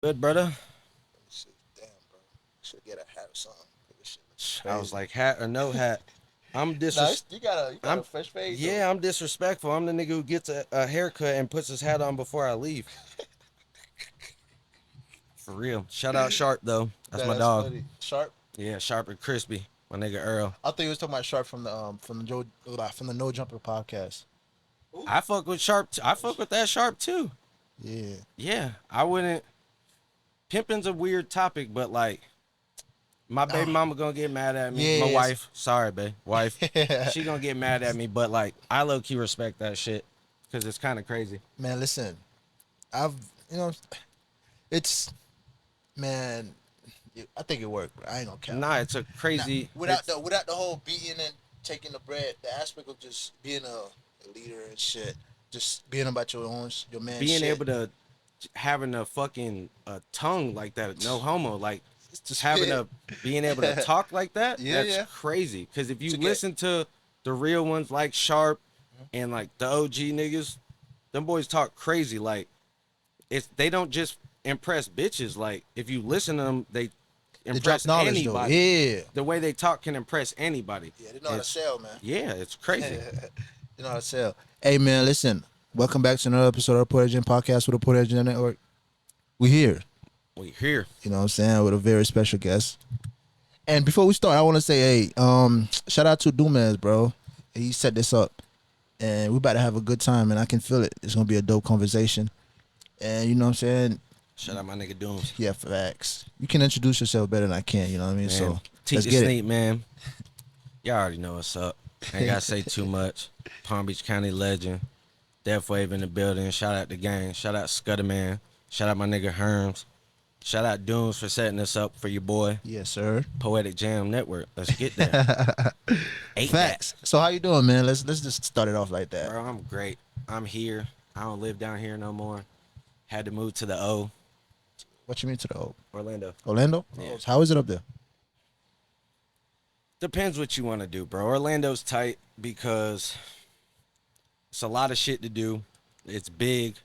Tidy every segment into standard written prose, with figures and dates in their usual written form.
Good, brother. Shit, damn, bro. Should get a hat or something. This shit looking I was crazy. like, hat or no hat. I'm Nah, disres. you got a I'm fresh fade though. Yeah, I'm disrespectful. I'm the nigga who gets a haircut and puts his hat on before I leave. For real. Shout out Sharp though. That's Nah, my that's dog. funny. Sharp. Yeah, Sharp and crispy. My nigga Earl. I thought you was talking about Sharp from the from the No Jumper podcast. I fuck with Sharp. I fuck with that Sharp too. Yeah. Yeah, I wouldn't. Pimping's a weird topic, but like my baby Oh, mama gonna get mad at me. My yes. wife, sorry, babe, wife, she gonna get mad at me. But like, I low key respect that shit because it's kind of crazy. Man, listen. I've you know it's man. I think it worked. Bro. I ain't gonna count. Nah, it's a Now, crazy. without It's the whole beating and taking the bread, the aspect of just being a leader and shit, just being about your man being shit. able to having a fucking tongue like that. No homo. Like It's to having spit. a being able to talk like that. Yeah, That's yeah. crazy. Because if you To get listen to the real ones like Sharp and like the OG niggas, them boys talk crazy. Like they don't just impress bitches. Like if you listen to them, they they drop impress knowledge though. anybody. Yeah. The way they talk can impress anybody. Yeah, they know how to It's sell, man. Yeah, it's crazy. They know how to sell. Hey man, listen. Welcome back to another episode of the Poetic Podcast with the Poetic Network. We here. We here. You know what I'm saying? With a very special guest. And before we start, I want to say, hey, shout out to Dumez, bro. He set this up, and we about to have a good time, and I can feel it. It's gonna be a dope conversation, and you know what I'm saying? Shout out my nigga Dooms. Yeah, facts. You can introduce yourself better than I can. You know what I mean? Man, So let's Teacher get it. Sneak, man. Y'all already know what's up. Ain't gotta say too much. Palm Beach County legend. Death Wave in the building. Shout out the gang. Shout out Scudder Man. Shout out my nigga Herms. Shout out Dooms for setting us up for your boy. Yes, sir. Poetic Jam Network. Let's get there. Ain't that. Facts. So how you doing, man? Let's just start it off like that. Bro, I'm great. I'm here. I don't live down here no more. Had to move to the O. What you mean to the Orlando. Orlando? Yeah. Oh, how is it up there? Depends what you want to do, bro. Orlando's tight because it's a lot of shit to do. It's big.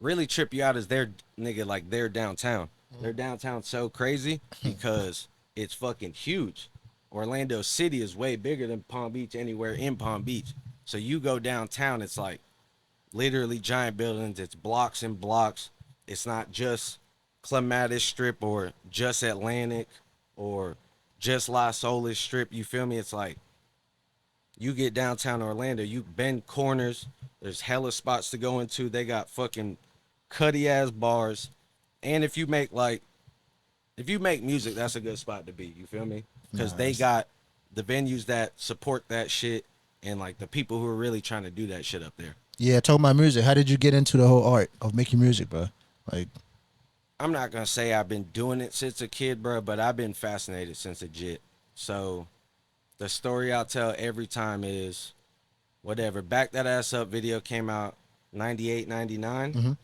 Really trip you out is their nigga like their downtown. Their downtown so crazy because it's fucking huge. Orlando City is way bigger than Palm Beach anywhere in Palm Beach. So you go downtown, it's like literally giant buildings. It's blocks and blocks. It's not just Clematis Strip or just Atlantic or just La Solis Strip. You feel me? It's like you get downtown Orlando, you bend corners. There's hella spots to go into. They got fucking cutty ass bars. And if you make music, that's a good spot to be. You feel me? Because they Nice. got the venues that support that shit and like the people who are really trying to do that shit up there. Yeah, talking about music. How did you get into the whole art of making music, bro? Like, I'm not gonna say I've been doing it since a kid, bro, but I've been fascinated since a jit. So the story I'll tell every time is whatever. Back That Ass Up video came out 98, 99. Mhm.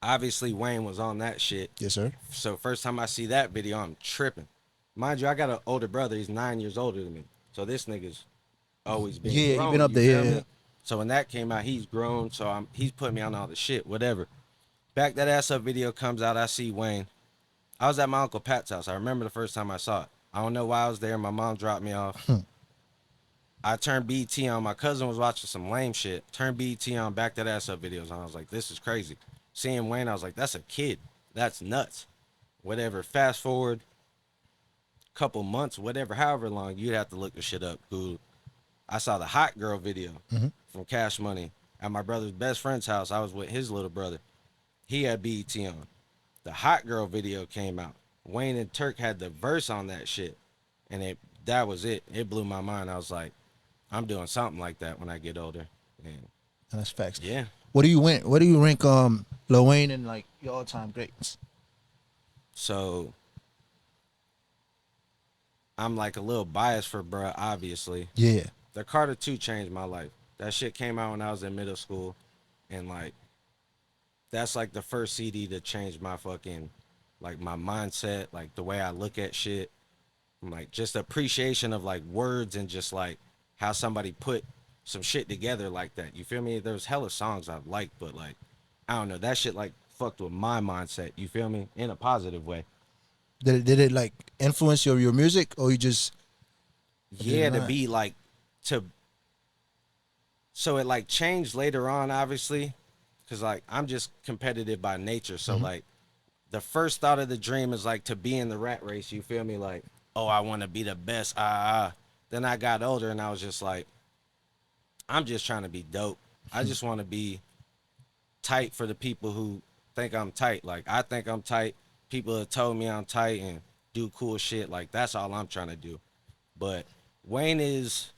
Obviously Wayne was on that shit. yes, sir. So first time I see that video, I'm tripping. Mind you, I got an older brother. He's 9 years older than me. So this nigga's always been Yeah, you grown. been up You there. feel Yeah, me? So when that came out, he's grown. So he's putting me on all the shit, whatever. Back That Ass Up video comes out. I see Wayne. I was at my Uncle Pat's house. I remember the first time I saw it. I don't know why I was there. My mom dropped me off. I turned BT on. My cousin was watching some lame shit. Turned BT on. Back That Ass Up videos. And I was like, this is crazy. Seeing Wayne, I was like, that's a kid. That's nuts. Whatever. Fast forward couple months, whatever, however long, you'd have to look the shit up. Google. I saw the Hot Girl video from Cash Money at my brother's best friend's house. I was with his little brother. He had BET on. The Hot Girl video came out. Wayne and Turk had the verse on that shit. And that was it. It blew my mind. I was like, I'm doing something like that when I get older. And that's facts. yeah. What do you win? What do you rank Lil Wayne and like your all time greats? So I'm like a little biased for bruh, obviously. Yeah, The Carter 2 changed my life. That shit came out when I was in middle school. And like that's like the first CD to change my fucking like my mindset, like the way I look at shit. Like just appreciation of like words and just like how somebody put some shit together like that. You feel me? There's hella songs I like, but like I don't know, that shit like fucked with my mindset. You feel me? In a positive way. Did it like influence your music, or you just did Yeah, to not? be like to so it like changed later on, obviously, because like I'm just competitive by nature. So like the first thought of the dream is like to be in the rat race. You feel me? Like, oh, I want to be the best. Then I got older and I was just like, I'm just trying to be dope. I just want to be tight for the people who think I'm tight. Like I think I'm tight. People have told me I'm tight and do cool shit. Like that's all I'm trying to do. But Wayne is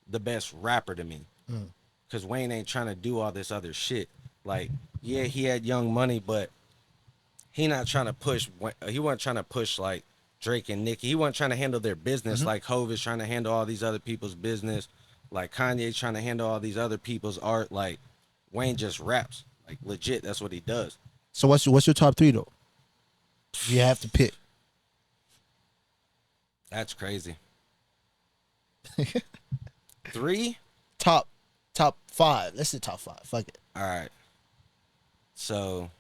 the best rapper to me. Cause Wayne ain't trying to do all this other shit. Like, yeah, he had Young Money, but he not trying to push. He wasn't trying to push like Drake and Nicki. He wasn't trying to handle their business like Hove is trying to handle all these other people's business. Like Kanye's trying to handle all these other people's art. Like Wayne just raps. Like legit, that's what he does. So what's your top three though? If you have to pick. That's crazy. Three? Top five. Let's say top five. Fuck it. All right. So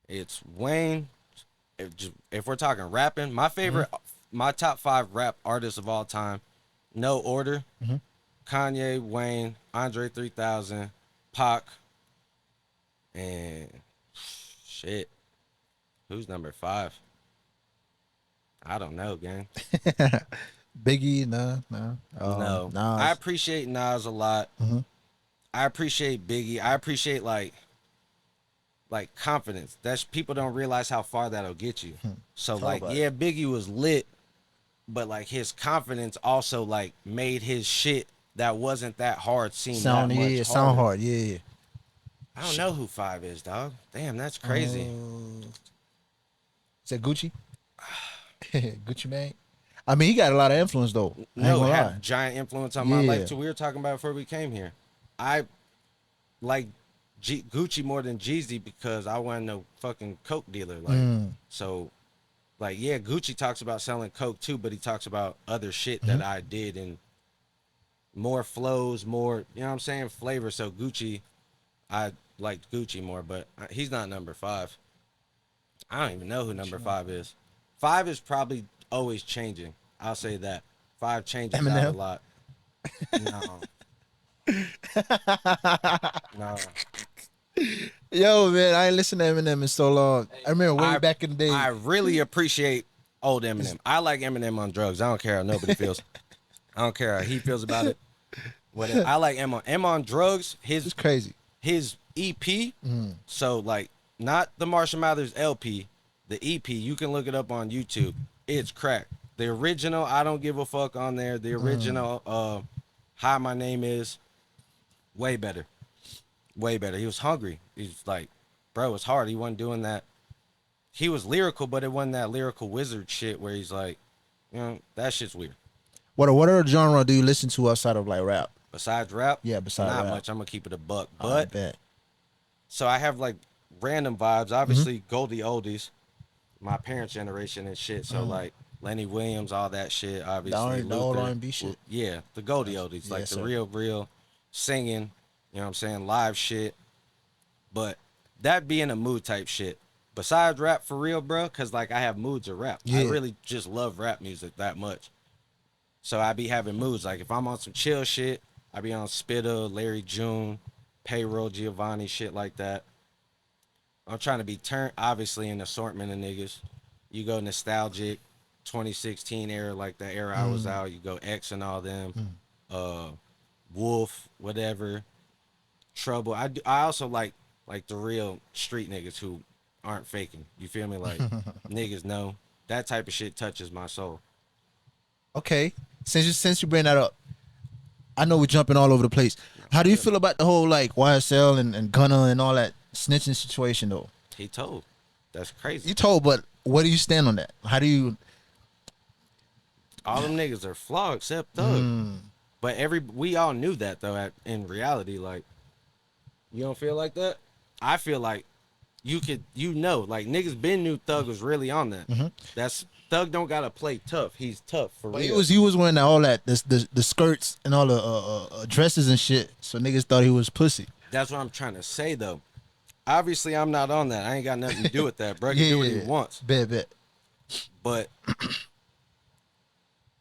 it's Wayne. If we're talking rapping, my favorite, my top 5 rap artists of all time, no order: Kanye, Wayne, Andre 3000, Pac, and shit. Who's number 5? I don't know, gang. Biggie, no. No, Nas. I appreciate Nas a lot. I appreciate Biggie. I appreciate like confidence. That's people don't realize how far that'll get you. So Talk like, about yeah, Biggie was lit, but like his confidence also like made his shit that wasn't that hard seem Sound that much yeah, harder. sound hard, yeah. I don't know who 5 is, dog. Damn, that's crazy. Is that Gucci? Gucci man. I mean, he got a lot of influence though. I ain't No, gonna lie. had giant influence on my life Yeah. too. We were talking about it before we came here. I like Gucci more than Jeezy because I wasn't no fucking coke dealer. Like, so, like, yeah, Gucci talks about selling coke too, but he talks about other shit that I did and more flows, more, you know what I'm saying, flavor. So Gucci, I liked Gucci more, but he's not number 5. I don't even know who number 5 is. 5 is probably always changing. I'll say that. 5 changes out a Eminem? lot. No. No. Yo, man, I ain't listened to Eminem in so long. I remember way back in the day. I really appreciate old Eminem. I like Eminem on drugs. I don't care how nobody feels. I don't care how he feels about it. Whatever. I like M on drugs. It's crazy. His EP. So like not the Marshall Mathers LP, the EP. You can look it up on YouTube. It's crack. The original I Don't Give a Fuck on there. The original Hi My Name Is way better. Way better. He was hungry. He's like, bro, it's hard. He wasn't doing that. He was lyrical, but it wasn't that lyrical wizard shit where he's like, you know, that shit's weird. What other genre do you listen to outside of like rap? Besides rap, Yeah, besides not rap. much. I'm gonna keep it a buck. I But bet. so I have like random vibes. Obviously, Goldie Oldies, my parents' generation and shit. So like Lenny Williams, all that shit. Obviously, The old Luther. R&B shit. Yeah, the Goldie Oldies, Yeah, like the sir. real singing. You know what I'm saying? Live shit. But that being a mood type shit. Besides rap for real, bro, because like I have moods of rap. I Yeah. really just love rap music that much. So I be having moods. Like if I'm on some chill shit, I be on Spitta, Larry June, Payroll, Giovanni, shit like that. I'm trying to be turned, obviously, an assortment of niggas. You go nostalgic, 2016 era, like the era I was out. You go X and all them, Wolf, whatever, Trouble. I also like the real street niggas who aren't faking. You feel me? Like niggas know that type of shit touches my soul. Okay. Since you bring that up, I know we're jumping all over the place. How do you feel about the whole like YSL and Gunna and all that snitching situation though? He told. That's crazy. You told, but where do you stand on that? How do you? All them niggas are flawed except Thug. But we all knew that though. In reality, like, you don't feel like that. I feel like like niggas been knew Thug was really on that. That's Thug don't gotta play tough. He's tough for But real. he was wearing all that the skirts and all the dresses and shit. So niggas thought he was pussy. That's what I'm trying to say though. Obviously, I'm not on that. I ain't got nothing to do with that. Bro can do what he Yeah, wants. bet. But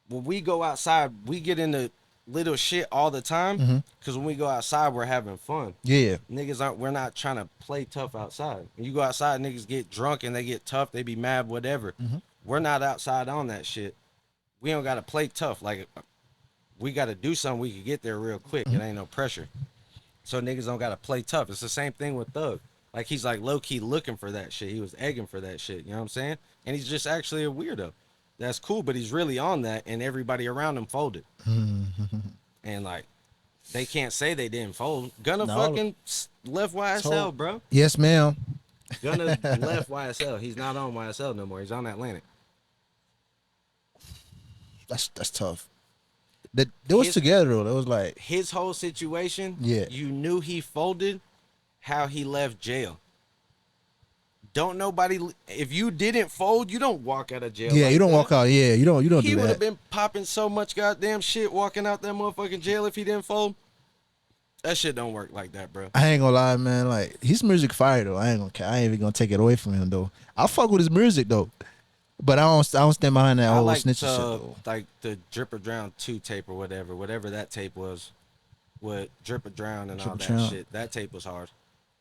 when we go outside, we get into little shit all the time. Mm-hmm. Cause when we go outside, we're having fun. Yeah. Niggas aren't. We're not trying to play tough outside. When you go outside, niggas get drunk and they get tough. They be mad, whatever. Mm-hmm. We're not outside on that shit. We don't gotta play tough. Like we gotta do something. We can get there real quick. Mm-hmm. It ain't no pressure. So niggas don't gotta play tough. It's the same thing with Thug. Like he's like low key looking for that shit. He was egging for that shit. You know what I'm saying? And he's just actually a weirdo. That's cool, but he's really on that, and everybody around him folded. Mm-hmm. And like they can't say they didn't fold. Gunna No. fucking left YSL, So, bro. yes, ma'am. Gunna left YSL. He's not on YSL no more. He's on Atlantic. That's tough. They was His together though. That was like, his whole situation. yeah. You knew he folded. How he left jail. Don't nobody. If you didn't fold, you don't walk out of jail. Yeah, like you don't that. walk out. Yeah, you don't He do would have that. been popping so much goddamn shit walking out that motherfucking jail if he didn't fold. That shit don't work like that, bro. I ain't gonna lie, man. Like his music fire though. I ain't even gonna take it away from him though. I fuck with his music though, but I don't stand behind that I whole like snitching shit though. like the Drip or Drown 2 tape or whatever that tape was, with Drip or Drown and all Triple that Crown. shit. That tape was hard.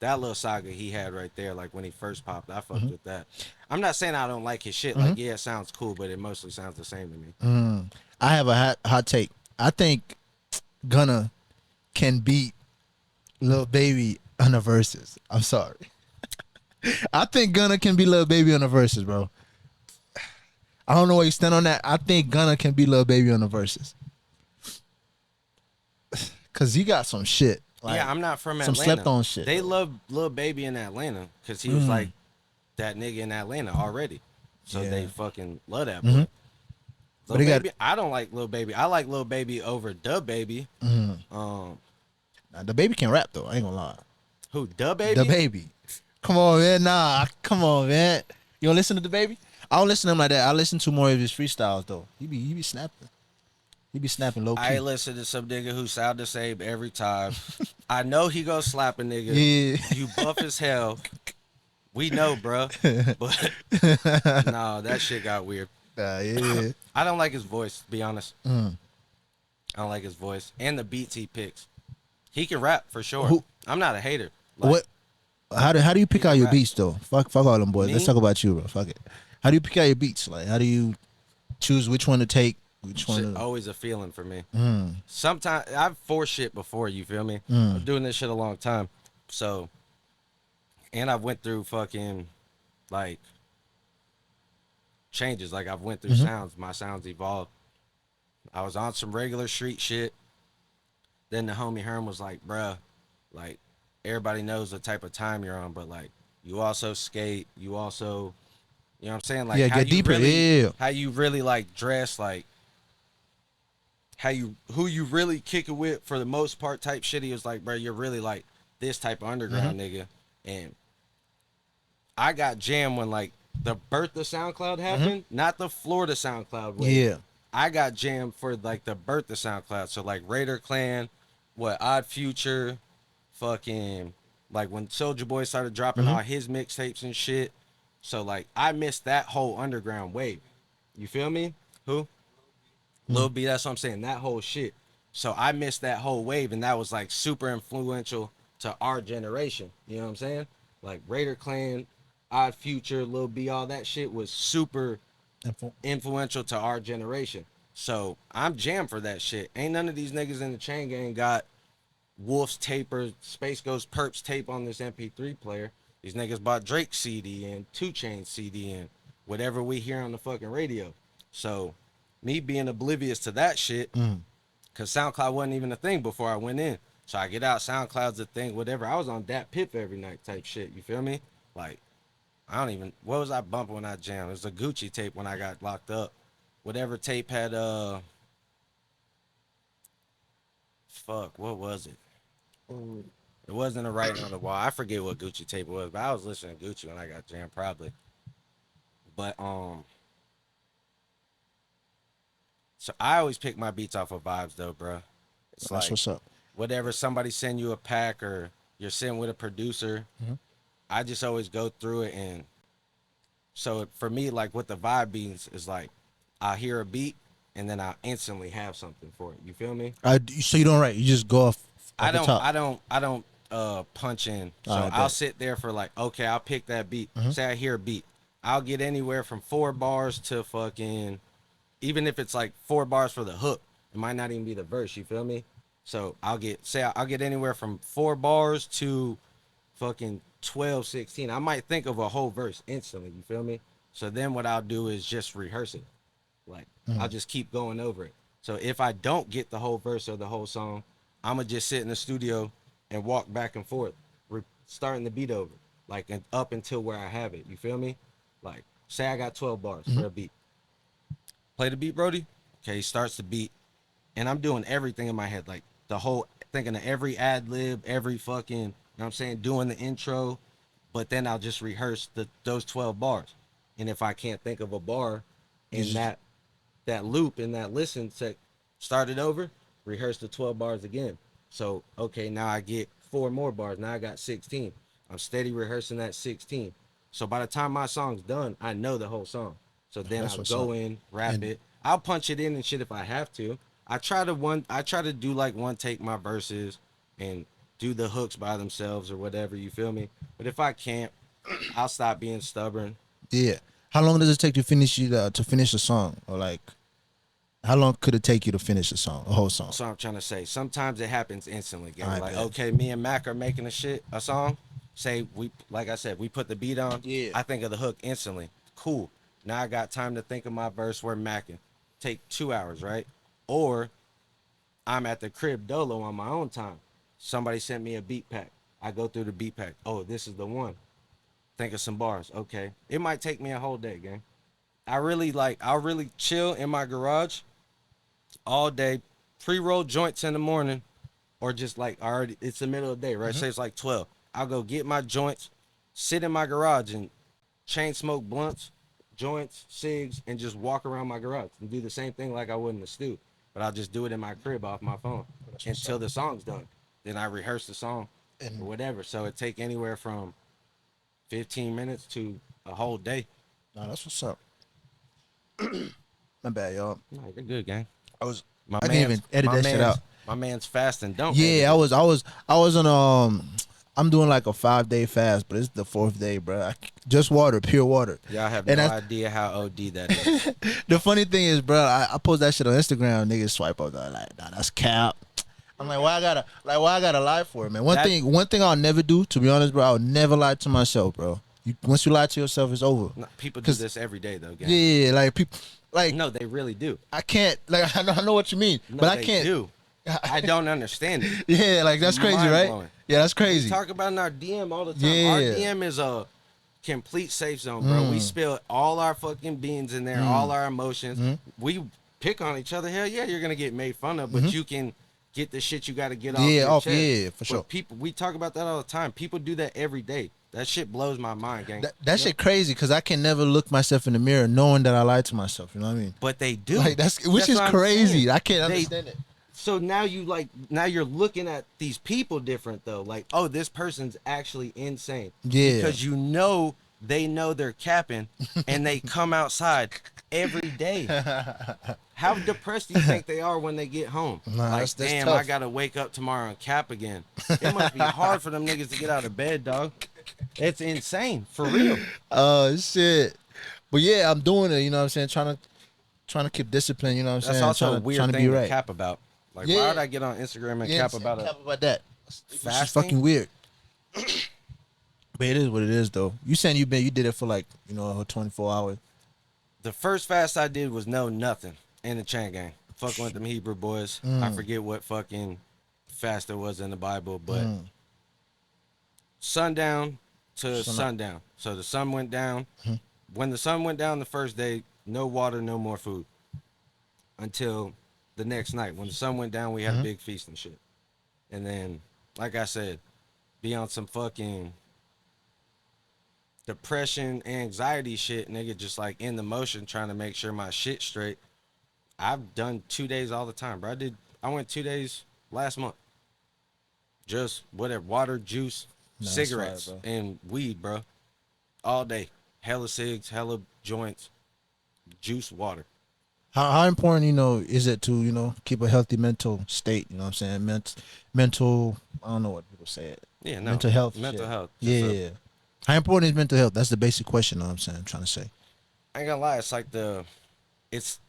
That little saga he had right there, like when he first popped, I fucked with that. I'm not saying I don't like his shit. Like, yeah, it sounds cool, but it mostly sounds the same to me. I have a hot take. I think Gunna can beat Lil Baby on the verses. I'm sorry. I think Gunna can be Lil Baby on the verses, bro. I don't know where you stand on that. I think Gunna can be Lil Baby on the verses. Cause he got some shit. Like, Yeah, I'm not from some Atlanta. slept on shit. They though. love Lil Baby in Atlanta because he was like that nigga in Atlanta already. So Yeah. they fucking love that boy. Mhm. Lil But he got- Baby, I don't like Lil Baby. I like Lil Baby over Dub Baby. Nah, the baby can rap though. I ain't gonna lie. Who Dub Baby? The baby. Come on, man. Nah, come on, man. You don't listen to the baby? I don't listen to him like that. I listen to more of his freestyles though. He be snapping. He be snapping low key. I listen to some nigga who sound the same every time. I know he gonna slap a nigga. Yeah. You buff as hell. We know, bruh. But no, that shit got weird. Yeah. I don't like his voice, to be honest. I don't like his voice. And the beats he picks. He can rap for sure. Who- I'm not a hater. Like, What? How do you pick can out your rap. beats though? Fuck all them boys. Me? Let's talk about you, bro. Fuck it. How do you pick out your beats? Like, how do you choose which one to take? Which shit one? To... always a feeling for me. Sometimes I've forced shit before, you feel me? Mm. I'm doing this shit a long time. So, and I've went through fucking like changes. Like I've went through sounds. My sounds evolved. I was on some regular street shit. Then the homie Herm was like, bruh, like everybody knows the type of time you're on, but like you also skate, you also, you know what I'm saying? Like Yeah, how get you deeper, really, yeah. how you really like dress, like who you really kick it with for the most part type shit. He was like, bro, you're really like this type of underground nigga. And I got jammed when like the birth of SoundCloud happened, not the Florida SoundCloud wave. Yeah. I got jammed for like the birth of SoundCloud. So like Raider Clan, Odd Future, fucking like when Soulja Boy started dropping all his mixtapes and shit. So like I missed that whole underground wave. You feel me? Who? Lil B, that's what I'm saying. That whole shit. So I missed that whole wave, and that was like super influential to our generation. You know what I'm saying? Like Raider Clan, Odd Future, Lil B, all that shit was super influential to our generation. So I'm jammed for that shit. Ain't none of these niggas in the chain gang got Wolf's tape or Space Ghost Perps tape on this MP3 player. These niggas bought Drake's CD and 2 Chainz CD and whatever we hear on the fucking radio. So me being oblivious to that shit, because SoundCloud wasn't even a thing before I went in. So I get out, SoundCloud's a thing, whatever. I was on Dat Piff every night type shit. You feel me? Like, I don't even, what was I bumping when I jammed? It was a Gucci tape when I got locked up. Whatever tape had, fuck, what was it? It wasn't a writing on the wall. I forget what Gucci tape it was, but I was listening to Gucci when I got jammed probably. But, so I always pick my beats off of vibes though, bro. It's That's like what's up. whatever somebody send you a pack or you're sitting with a producer. Mhm. I just always go through it, and so for me, like what the vibe beats is like, I hear a beat and then I instantly have something for it. You feel me? So you don't write. You just go off I the don't, top. I don't, I don't punch in. So I I'll bet. sit there for like, okay, I'll pick that beat. Mhm. Say I hear a beat, I'll get anywhere from 4 bars to fucking, even if it's like 4 bars for the hook, it might not even be the verse. You feel me? So I'll get anywhere from 4 bars to fucking 12, 16. I might think of a whole verse instantly. You feel me? So then what I'll do is just rehearse it. Like I'll Mhm. just keep going over it. So if I don't get the whole verse or the whole song, I'm gonna just sit in the studio and walk back and forth, starting the beat over, like and up until where I have it. You feel me? Like say I got 12 bars Mhm. for a beat. Play the beat, Brody. Okay, he starts the beat, and I'm doing everything in my head, like the whole thinking of every ad lib, every fucking, you know what I'm saying, doing the intro, but then I'll just rehearse those 12 bars. And if I can't think of a bar You in just that loop in that listen set, start it over, rehearse the 12 bars again. So okay, now I get 4 more bars. Now I got 16. I'm steady rehearsing that 16. So by the time my song's done, I know the whole song. So then that's I'll what's up. go in, rap And it. I'll punch it in and shit if I have to. I try to do like one take my verses and do the hooks by themselves or whatever, you feel me? But if I can't, I'll stop being stubborn. yeah, how long does it take to finish a song, or like how long could it take you to finish a song, a whole song? That's what I'm trying to say. Sometimes it happens instantly, gang. I Like, bet. okay, me and Mac are making a song. Say we, like I said, we put the beat on. Yeah. I think of the hook instantly. Cool. Now I got time to think of my verse. We're macking. Take 2 hours, right? Or I'm at the crib dolo on my own time. Somebody sent me a beat pack. I go through the beat pack. Oh, this is the one. Think of some bars. Okay. It might take me a whole day, gang. I'll really chill in my garage all day, pre-roll joints in the morning, or just like already it's the middle of the day, right? Mhm. Say it's like 12. I'll go get my joints, sit in my garage and chain smoke blunts, joints, cigs, and just walk around my garage and do the same thing like I would in the stew. But I'll just do it in my crib off my phone That's what's until up. the song's done. Then I rehearse the song or And whatever. So it take anywhere from 15 minutes to a whole day. no, that's what's up. My bad, y'all. No, you're good, gang. I was My I can man's even edit my that shit out. man's my man's fast and don't edit Yeah, it. I was on I'm doing like a 5-day fast, but it's the fourth day, bro. Just water, pure water. Y'all have And no that's idea how OD that is. the funny thing is, bro. I post that shit on Instagram. Niggas swipe up. They're like, nah, that's cap. I'm like, why I gotta lie for it, man? That One thing I'll never do, to be honest, bro. I'll never lie to myself, bro. Once you lie to yourself, it's over. no, people do Cause this every day though, gang. yeah, like people, like No, they really do. I can't, like I know what you mean, No, but I they can't. do. I don't understand it. Yeah, like that's crazy, Mind right? blowing. Yeah, that's We crazy. talk about in our DM all the time. Our Yeah. DM is a complete safe zone, bro. We spill all our fucking beans in there, all our emotions. We pick on each other. Hell yeah, you're gonna get made fun of, but you can get the shit you got to get off Yeah, your off. chest. Yeah, for sure. But people, we talk about that all the time. People do that every day. That shit blows my mind, gang. That shit crazy because I can never look myself in the mirror knowing that I lied to myself. You know what I mean? But they do. Like which is what I'm crazy. saying. I can't They understand it. So now you're looking at these people different though. Like, oh, this person's actually insane. Yeah. Because they know they're capping and they come outside every day. How depressed do you think they are when they get home? Nah, Like, that's damn, tough. I gotta wake up tomorrow and cap again. It must be hard for them niggas to get out of bed, dog. It's insane, for real. Oh shit. But yeah, I'm doing it, you know what I'm saying? Trying to keep discipline, you know what I'm That's saying? also a Trying weird to be thing to right. cap about. Like, Yeah. why would I get on Instagram and cap about cap about that. Which is fasting? fucking weird. But it is what it is though. You saying you did it for like, 24 hours. The first fast I did was nothing in the chain gang. Fucking with them Hebrew boys. I forget what fucking fast there was in the Bible, but sundown to sundown. So the sun went down. When the sun went down the first day, no water, no more food. Until the next night. When the sun went down, we had a big feast and shit. And then, like I said, be on some fucking depression, anxiety shit, nigga, just like in the motion trying to make sure my shit straight. I've done 2 days all the time, bro. I went 2 days last month. just whatever, water, juice, No, that's fire, cigarettes, bro. and weed, bro, all day. Hella cigs, hella joints, juice, water. How important, is it to, keep a healthy mental state? You know what I'm saying? Mental, I don't know what people say it. Yeah, no, Mental health mental shit. health. Yeah, Just yeah, yeah. How important is mental health? That's the basic question, you know what I'm saying? I'm trying to say. I ain't gonna lie, it's like it's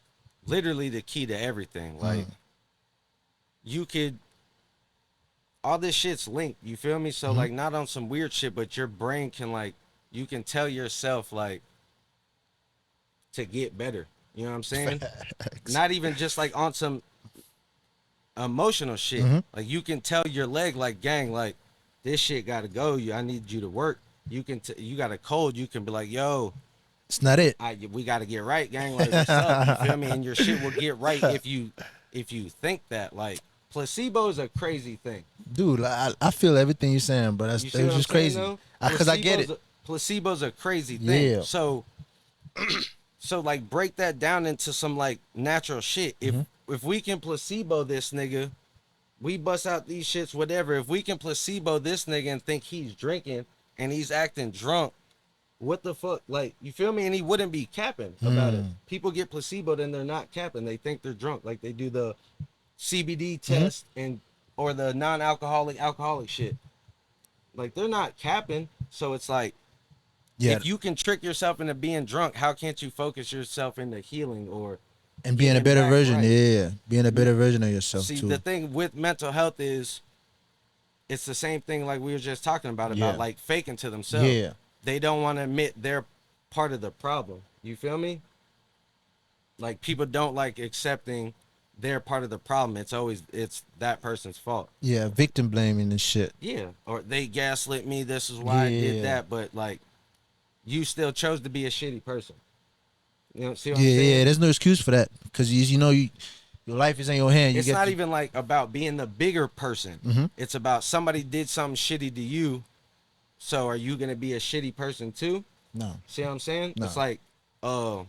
literally the key to everything. Like Mm. you could, all this shit's linked. You feel me? So Mm-hmm. like, not on some weird shit, but your brain can like, you can tell yourself like to get better. You know what I'm saying? Facts. Not even just like on some emotional shit. Mm-hmm. Like you can tell your leg like, gang, like this shit gotta go. I need you to work. You got a cold. You can be like, yo, It's not it. we got to get right, gang. Like, what's up? You feel me? And your shit will get right if you think that. Like, placebo is a crazy thing. Dude, I feel everything you're saying, but You it see was what I'm just saying crazy. though? Because I get it. Placebo's a crazy thing. Yeah. So like break that down into some like natural shit. Mm-hmm. If we can placebo this nigga, we bust out these shits, whatever. If we can placebo this nigga and think he's drinking and he's acting drunk, what the fuck? Like, you feel me? And he wouldn't be capping about it. Mm. People get placeboed and they're not capping. They think they're drunk. Like they do the CBD Mm-hmm. test and or the non-alcoholic alcoholic shit. Like they're not capping. So it's like Yeah. if you can trick yourself into being drunk, how can't you focus yourself into healing or And being a getting better back version, right? yeah. Being a You better version of yourself see the too. thing with mental health is it's the same thing like we were just talking about Yeah. like faking to themselves. Yeah. They don't want to admit they're part of the problem. You feel me? Like people don't like accepting they're part of the problem. It's that person's fault. Yeah. Victim blaming and shit. Yeah, or they gaslit me. This is why I did Yeah. that. But like, you still chose to be a shitty person. You know, see what I'm Yeah, yeah. saying? There's no excuse for that because your life is in your hand. You It's get not to. even like about being the bigger person. Mm-hmm. It's about somebody did something shitty to you. So are you gonna be a shitty person too? No, See what I'm saying? no. It's like uh,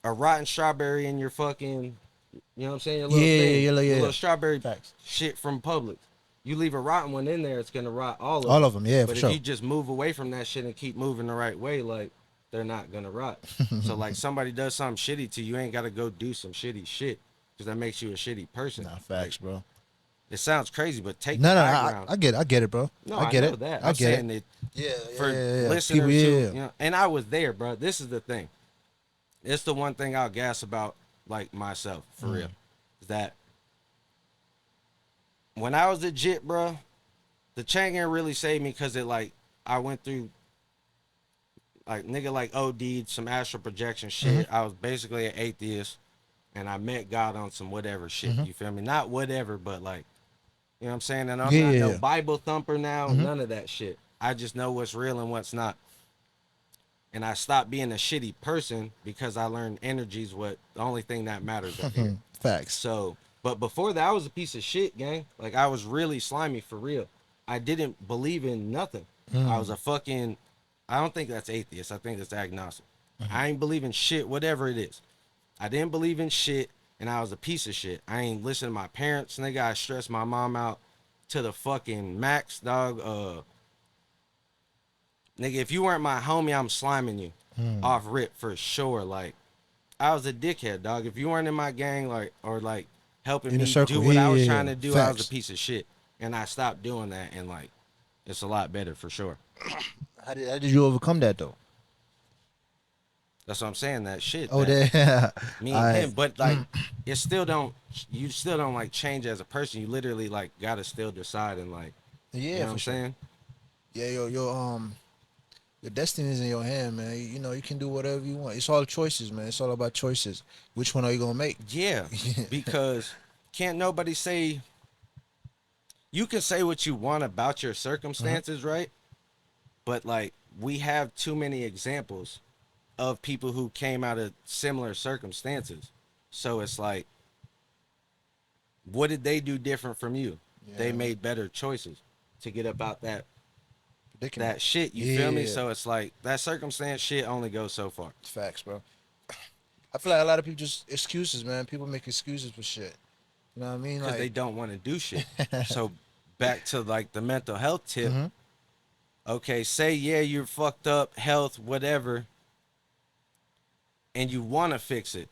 a rotten strawberry in your fucking, you know what I'm saying? Your Yeah, little yeah, thing, yeah, yeah, your yeah. little strawberry Facts. shit from Publix. You leave a rotten one in there, it's gonna rot all of All them. of them, yeah, for But if sure. you just move away from that shit and keep moving the right way, like they're not gonna rot. So like somebody does something shitty to you, ain't gotta go do some shitty shit because that makes you a shitty person. Nah, Like facts, bro. it sounds crazy, but take the No, no, high I, ground. I get, I get it, bro. No, I I get know it. that. I I'm get it. saying that Yeah, for yeah. People, listeners who, yeah. you know, and I was there, bro. This is the thing. It's the one thing I'll gas about, like myself, for real, is that when I was legit, bro, the chain ain't really saved me because it like I went through like nigga like OD'd some astral projection shit. I was basically an atheist, and I met God on some whatever shit. Mm-hmm. You feel me? Not whatever, but like you know what I'm saying. And I'm Yeah, not yeah, no yeah. Bible thumper now. Mm-hmm. None of that shit. I just know what's real and what's not. And I stopped being a shitty person because I learned energy's what the only thing that matters up here. Facts. So, but before that, I was a piece of shit, gang. Like I was really slimy for real. I didn't believe in nothing. I was a fucking. I don't think that's atheist. I think that's agnostic. I ain't believe in shit, whatever it is. I didn't believe in shit, and I was a piece of shit. I ain't listen to my parents, nigga. I stressed my mom out to the fucking max, dog. Nigga, if you weren't my homie, I'm sliming you off rip for sure. Like, I was a dickhead, dog. If you weren't in my gang, like, or like helping In the me do circle, what yeah, I was yeah, trying yeah. to do, I was a Facts. piece of shit. And I stopped doing that, and like, it's a lot better for sure. How did you overcome that though? That's what I'm saying. That shit, Oh, that there. me All and right. him, but like, it still don't. You still don't like change as a person. You literally like gotta still decide and like, you Yeah, know what for I'm sure. saying? Yeah, your destiny is in your hand, man. You can do whatever you want. It's all choices, man. It's all about choices. Which one are you gonna make? Yeah, because can't nobody say you can say what you want about your Uh-huh. circumstances, right? But like we have too many examples of people who came out of similar circumstances. So it's like, what did they do different from you? They Yeah, made better choices to get about predicament. that shit. You feel me? Yeah, So it's like that circumstance shit only goes so far facts, bro. I feel like a lot of people just excuses, man. People make excuses for shit. You know what I mean? because they Like, don't want to do shit. So back to like the mental health tip. Mm-hmm. Okay, say yeah, you're fucked up, health, whatever, and you want to fix it.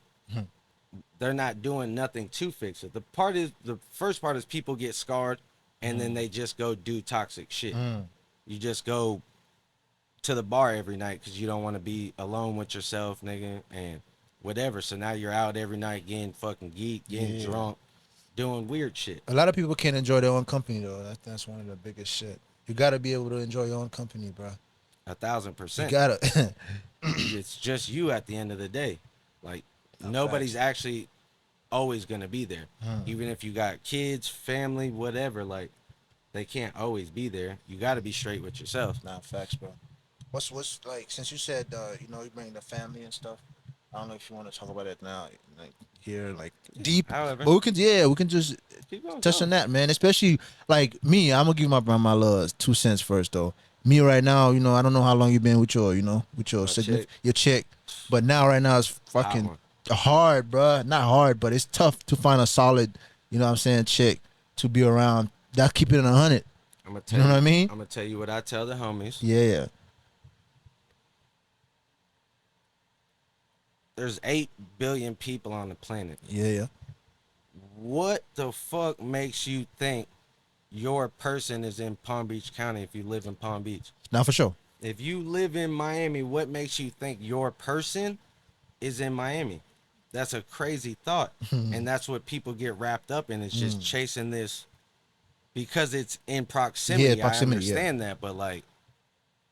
They're not doing nothing to fix it. The first part is people get scarred, and then they just go do toxic shit. Mm. You just go to the bar every night because you don't want to be alone with yourself, nigga, and whatever. So now you're out every night getting fucking geek, getting Yeah. drunk, doing weird shit. A lot of people can't enjoy their own company though. That's one of the biggest shit. You gotta be able to enjoy your own company, bro. A thousand You percent. gotta. It's just you at the end of the day. Like No, nobody's facts. actually always gonna be there. Hmm. Even if you got kids, family, whatever, like they can't always be there. You got to be straight with yourself. Nah, facts, bro. What's like since you said you bring the family and stuff. I don't know if you want to talk about it now, like here, like deep, However, but we can just keep going. touch Tell on 'em. that, man. Especially like me, I'm gonna give my little 2 cents first though. Me right now, I don't know how long you've been with your My chick, your chick, but now right now it's hot fucking one. hard, bruh. Not hard, but it's tough to find a solid, what I'm saying, chick to be around. That keep it in 100. I'm gonna You tell know what you. I mean? I'm gonna tell you what I tell the homies. Yeah, There's 8 billion people on the planet. yeah, yeah. What the fuck makes you think your person is in Palm Beach County if you live in Palm Beach? Now for sure. If you live in Miami, what makes you think your person is in Miami? That's a crazy thought. And that's what people get wrapped up in. It's just chasing this because it's in Yeah, proximity. I proximity. Yeah. understand that, but like,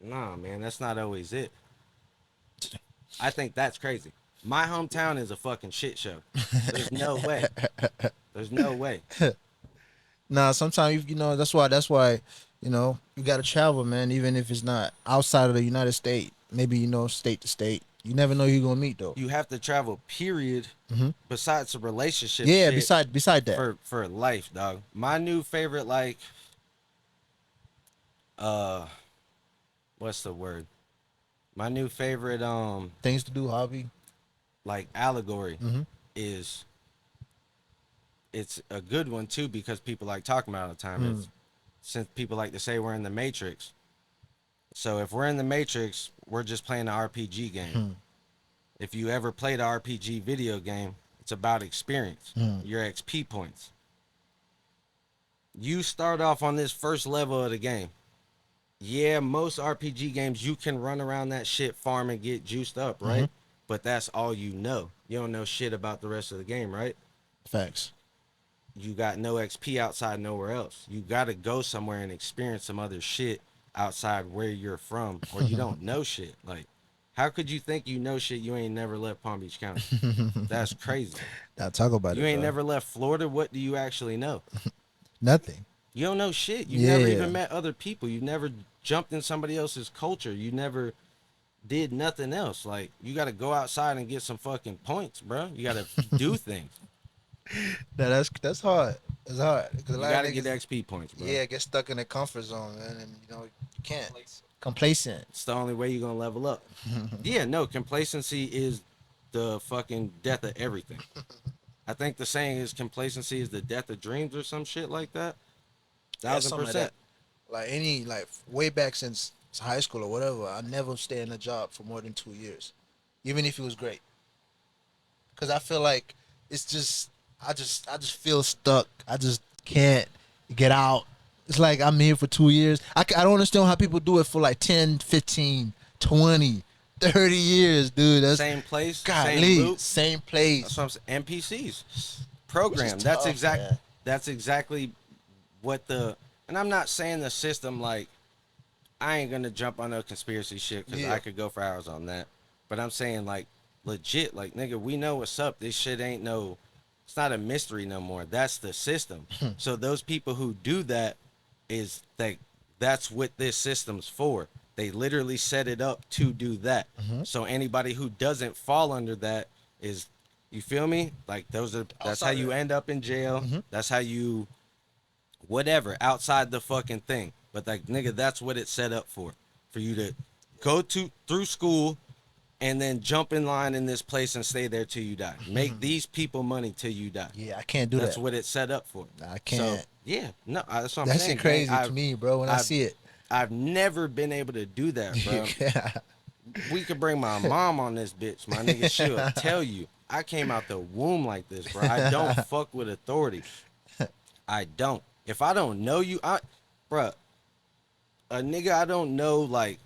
nah, man, that's not always it. I think that's crazy. My hometown is a fucking shit show. There's no way. There's no way. Nah, sometimes that's why you gotta travel, man. Even if it's not outside of the United States, maybe state to state. You never know who you're gonna meet though. You have to travel, period. Hmm. Besides the relationship Yeah. shit Beside that, for life, dog. My new favorite, like, uh, what's the word? My new favorite, things to do, hobby. like allegory Hmm. is it's a good one too because people like talking about it all the time. It's since people like to say we're in the Matrix. So if we're in the Matrix, we're just playing an RPG game. If you ever played an RPG video game, it's about experience, your XP points. You start off on this first level of the game. Yeah, most RPG games you can run around that shit, farm and get juiced up, right? But that's all you know. You don't know shit about the rest of the game, right? Facts. You got no XP outside nowhere else. You got to go somewhere and experience some other shit outside where you're from, or you don't know shit. Like, how could you think you know shit you ain't never left Palm Beach County? That's crazy. Now talk about You it. ain't Bro. never left Florida. What do you actually know? Nothing. You don't know shit. You Yeah. never even met other people. You never jumped in somebody else's culture. You never did nothing else. Like, you got to go outside and get some fucking points, bro. You got to do things. Nah, that's hard. It's hard because a You lot got of to get niggas, XP points, bro. yeah, get stuck in their comfort zone, man, and you can't. Complacent. It's the only way you're going to level up. Yeah, no, complacency is the fucking death of everything. I think the saying is complacency is the death of dreams or some shit like that. Yeah, Thousand something like percent. that. Like way back since high school or whatever, I never stay in a job for more than 2 years, even if it was great. Cause I feel like it's just I just feel stuck. I just can't get out. It's like I'm here for 2 years. I don't understand how people do it for like 10, 15, 20, 30 years, dude. That's Same place, same godly. loop. Same place. That's what I'm saying. NPCs Which is program. That's tough, exact. man. That's exactly what the. And I'm not saying the system like I ain't gonna jump on no conspiracy shit because Yeah. I could go for hours on that. But I'm saying like legit, like nigga, we know what's up. This shit ain't no. It's not a mystery no more. That's the system. So those people who do that is like that's what this system's for. They literally set it up to do that. So anybody who doesn't fall under that is, you feel me? Like that's how Outside of you that. end up in jail. That's how you whatever outside the fucking thing. But like nigga, that's what it's set up for you to go to through school and then jump in line in this place and stay there till you die. Make these people money till you die. Yeah, I can't do That's that. what it's set up for. I So can't. Yeah, no, that's what I'm That shit saying, gang. crazy to me, bro. When I I've see it, I've never been able to do that, bro. We could bring my mom on this bitch, my nigga. She'll tell you I came out the womb like this, bro. I don't fuck with authority. I don't. If I don't know you, bruh, a nigga I don't know, like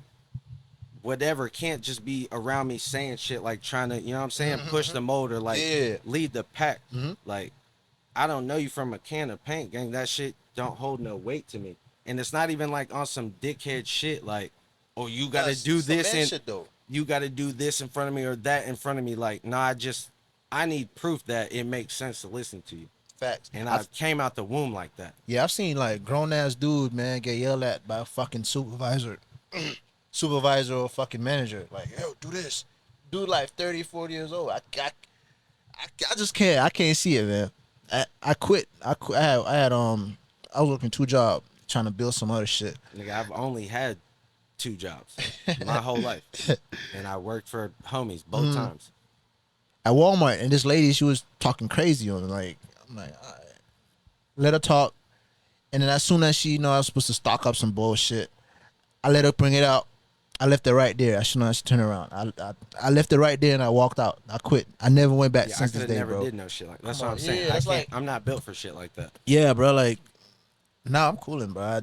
whatever, can't just be around me saying shit like trying to, you know what I'm saying, push the mold or like Yeah. lead the pack. hmm Like I don't know you from a can of paint, gang. That shit don't hold no weight to me. And it's not even like on some dickhead shit like, oh, you gotta That's do some this man and shit though. you gotta do this in front of me or that in front of me. Like, no, I need proof that it makes sense to listen to you. Facts. And I came out the womb like that. Yeah, I've seen like grown ass dude, man, get yelled at by a fucking supervisor or fucking manager. Like, yo, do this. Dude, like 30, 40 years old. I just can't. I can't see it, man. I quit. I was working two jobs trying to build some other shit. Nigga, I've only had 2 jobs my whole life. And I worked for homies both times. At Walmart, and this lady, she was talking crazy on me. Like, I'm like, all right. Let her talk. And then as soon as she, I was supposed to stock up some bullshit, I let her bring it out. I left it right there. I should not turn around. I left it right there and I walked out. I quit. I never went back Yeah, I since could this have day, never bro. did no shit like that. That's Come what on, I'm saying. yeah, I that's can't. like, I'm not built for shit like that. yeah, bro. Like, now I'm cooling, bro.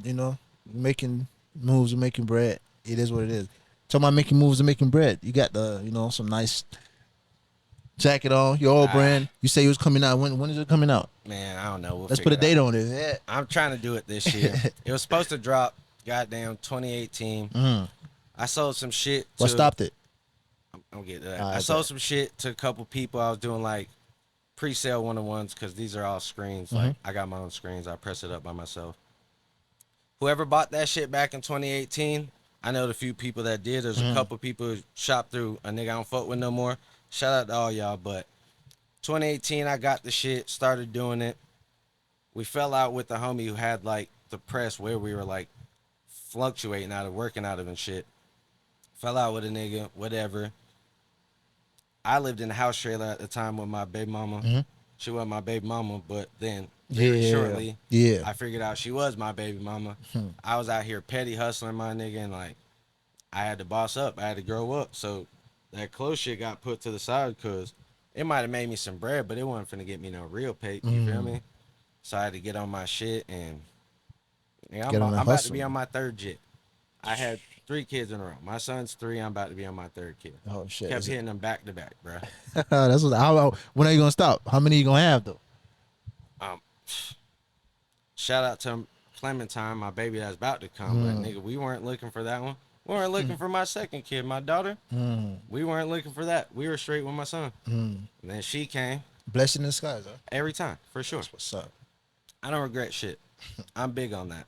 Making moves and making bread. It is what it is. Talking about making moves and making bread. You got the, some nice jacket on, your old brand. You say it was coming out. When is it coming out? Man, I don't know. We'll Let's put figure a it date out. on it. Yeah. I'm trying to do it this year. It was supposed to drop, goddamn, 2018. I sold some shit to. What stopped it? I'm getting to that. I I sold bet. some shit to a couple people. I was doing like pre-sale one-on-ones because these are all screens. Like I got my own screens. I press it up by myself. Whoever bought that shit back in 2018, I know the few people that did. There's a couple people who shopped through a nigga I don't fuck with no more. Shout out to all y'all. But 2018, I got the shit, started doing it. We fell out with the homie who had like the press where we were like fluctuating out of working out of and shit. Fell out with a nigga, whatever. I lived in a house trailer at the time with my baby mama. She wasn't my baby mama, but then very shortly, Yeah. I figured out she was my baby mama. I was out here petty hustling my nigga, and like I had to boss up. I had to grow up. So that clothes shit got put to the side because it might have made me some bread, but it wasn't finna get me no real pay. You feel me? So I had to get on my shit, and yeah, Get on the I'm about to hustle. be on my third jit. I had 3 kids in a row. My son's 3. I'm about to be on my third kid. Oh shit. Kept hitting them back to back, bro. That's what. When are you gonna stop? How many you gonna have though? Um, shout out to Clementine, my baby that's about to come. But nigga, we weren't looking for that one. We weren't looking for my second kid, my daughter. We weren't looking for that. We were straight with my son. And then she came Blessing in disguise, huh? every time, for sure. That's what's up. I don't regret shit. I'm big on that.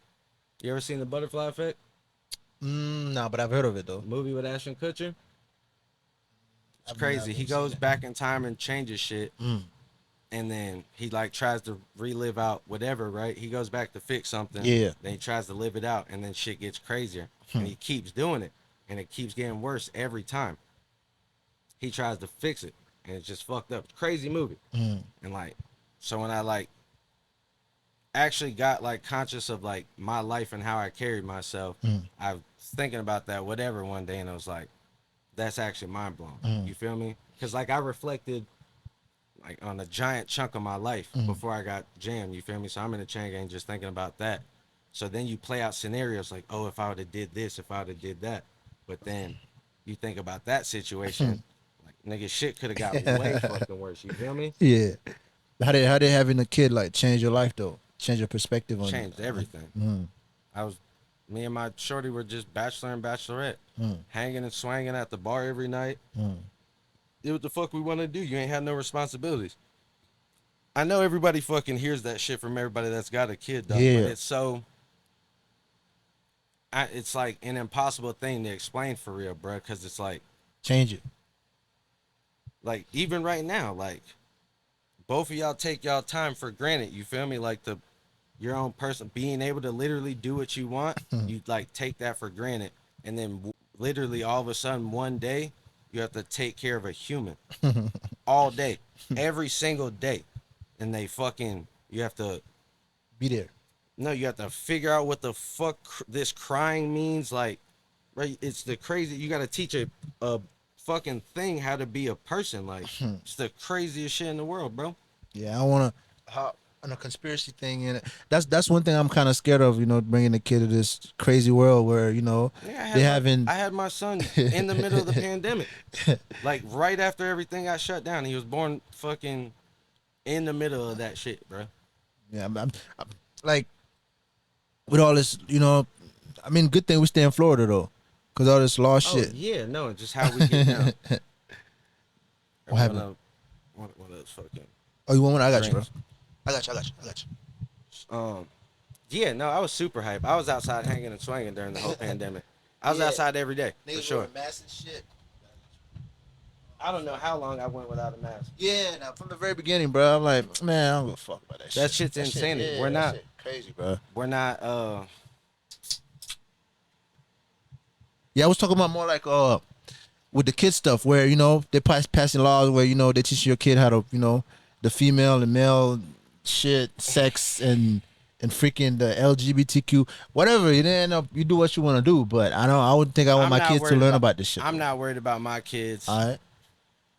You ever seen the Butterfly Effect? No, but I've heard of it though. Movie with Ashton Kutcher? It's I've crazy. never He seen goes it. back in time and changes shit. And then he like tries to relive out whatever, right? He goes back to fix something. Yeah. Then he tries to live it out, and then shit gets crazier. And he keeps doing it, and it keeps getting worse every time. He tries to fix it, and it's just fucked up. Crazy movie. And like, so when I like actually got like conscious of like my life and how I carried myself, I was thinking about that whatever one day, and I was like, that's actually mind blowing. You feel me? Because like I reflected like on a giant chunk of my life before I got jammed. You feel me? So I'm in the chain gang just thinking about that. So then you play out scenarios like, oh, if I would have did this, if I would have did that. But then you think about that situation, like nigga, shit could have got way fucking worse. You feel me? Yeah. How did having a kid like change your life though? Change your perspective on Changed it. everything. Me and my shorty were just bachelor and bachelorette, hanging and swanging at the bar every night. Do what the fuck we want to do. You ain't had no responsibilities. I know everybody fucking hears that shit from everybody that's got a kid, though. Yeah. But it's so. It's like an impossible thing to explain for real, bro. Because it's Change it. like even right now, like both of y'all take y'all time for granted. You feel me? Like your own person being able to literally do what you want, you like take that for granted, and then literally all of a sudden one day you have to take care of a human all day, every single day, and you have to Be there. No, you have to figure out what the fuck this crying means. Like, right? It's the crazy. You got to teach a fucking thing how to be a person. Like, it's the craziest shit in the world, bro. Yeah, I want to hop on a conspiracy thing in it. That's one thing I'm kind of scared of. Bringing the kid to this crazy world where Yeah, they having. I had my son in the middle of the pandemic, like right after everything got shut down. He was born fucking in the middle of that shit, bro. Yeah, I'm like with all this. I mean, good thing we stay in Florida though, cause all this law Oh shit. yeah, no, just how we get down. What Everyone happened? of one of those fucking Oh, you want one? I got you, bro. drinks. I got you. Um, yeah, no, I was super hype. I was outside hanging and swinging during the whole pandemic. I was Yeah, outside every day for niggas sure. wearing masks and shit. I don't know how long I went without a mask. Yeah, now from the very beginning, bro. I'm like, man, I don't give a fuck about that That shit. shit's That shit, insanity. yeah, that shit crazy, bro. We're not Yeah, I was talking about more like with the kid stuff where they passing laws where they teach your kid how to the female and male shit, sex and freaking the LGBTQ whatever. You end up you do what you want to do, but I wouldn't think I want I'm my not kids to worried learn about about this shit I'm though. not worried about my kids. All right.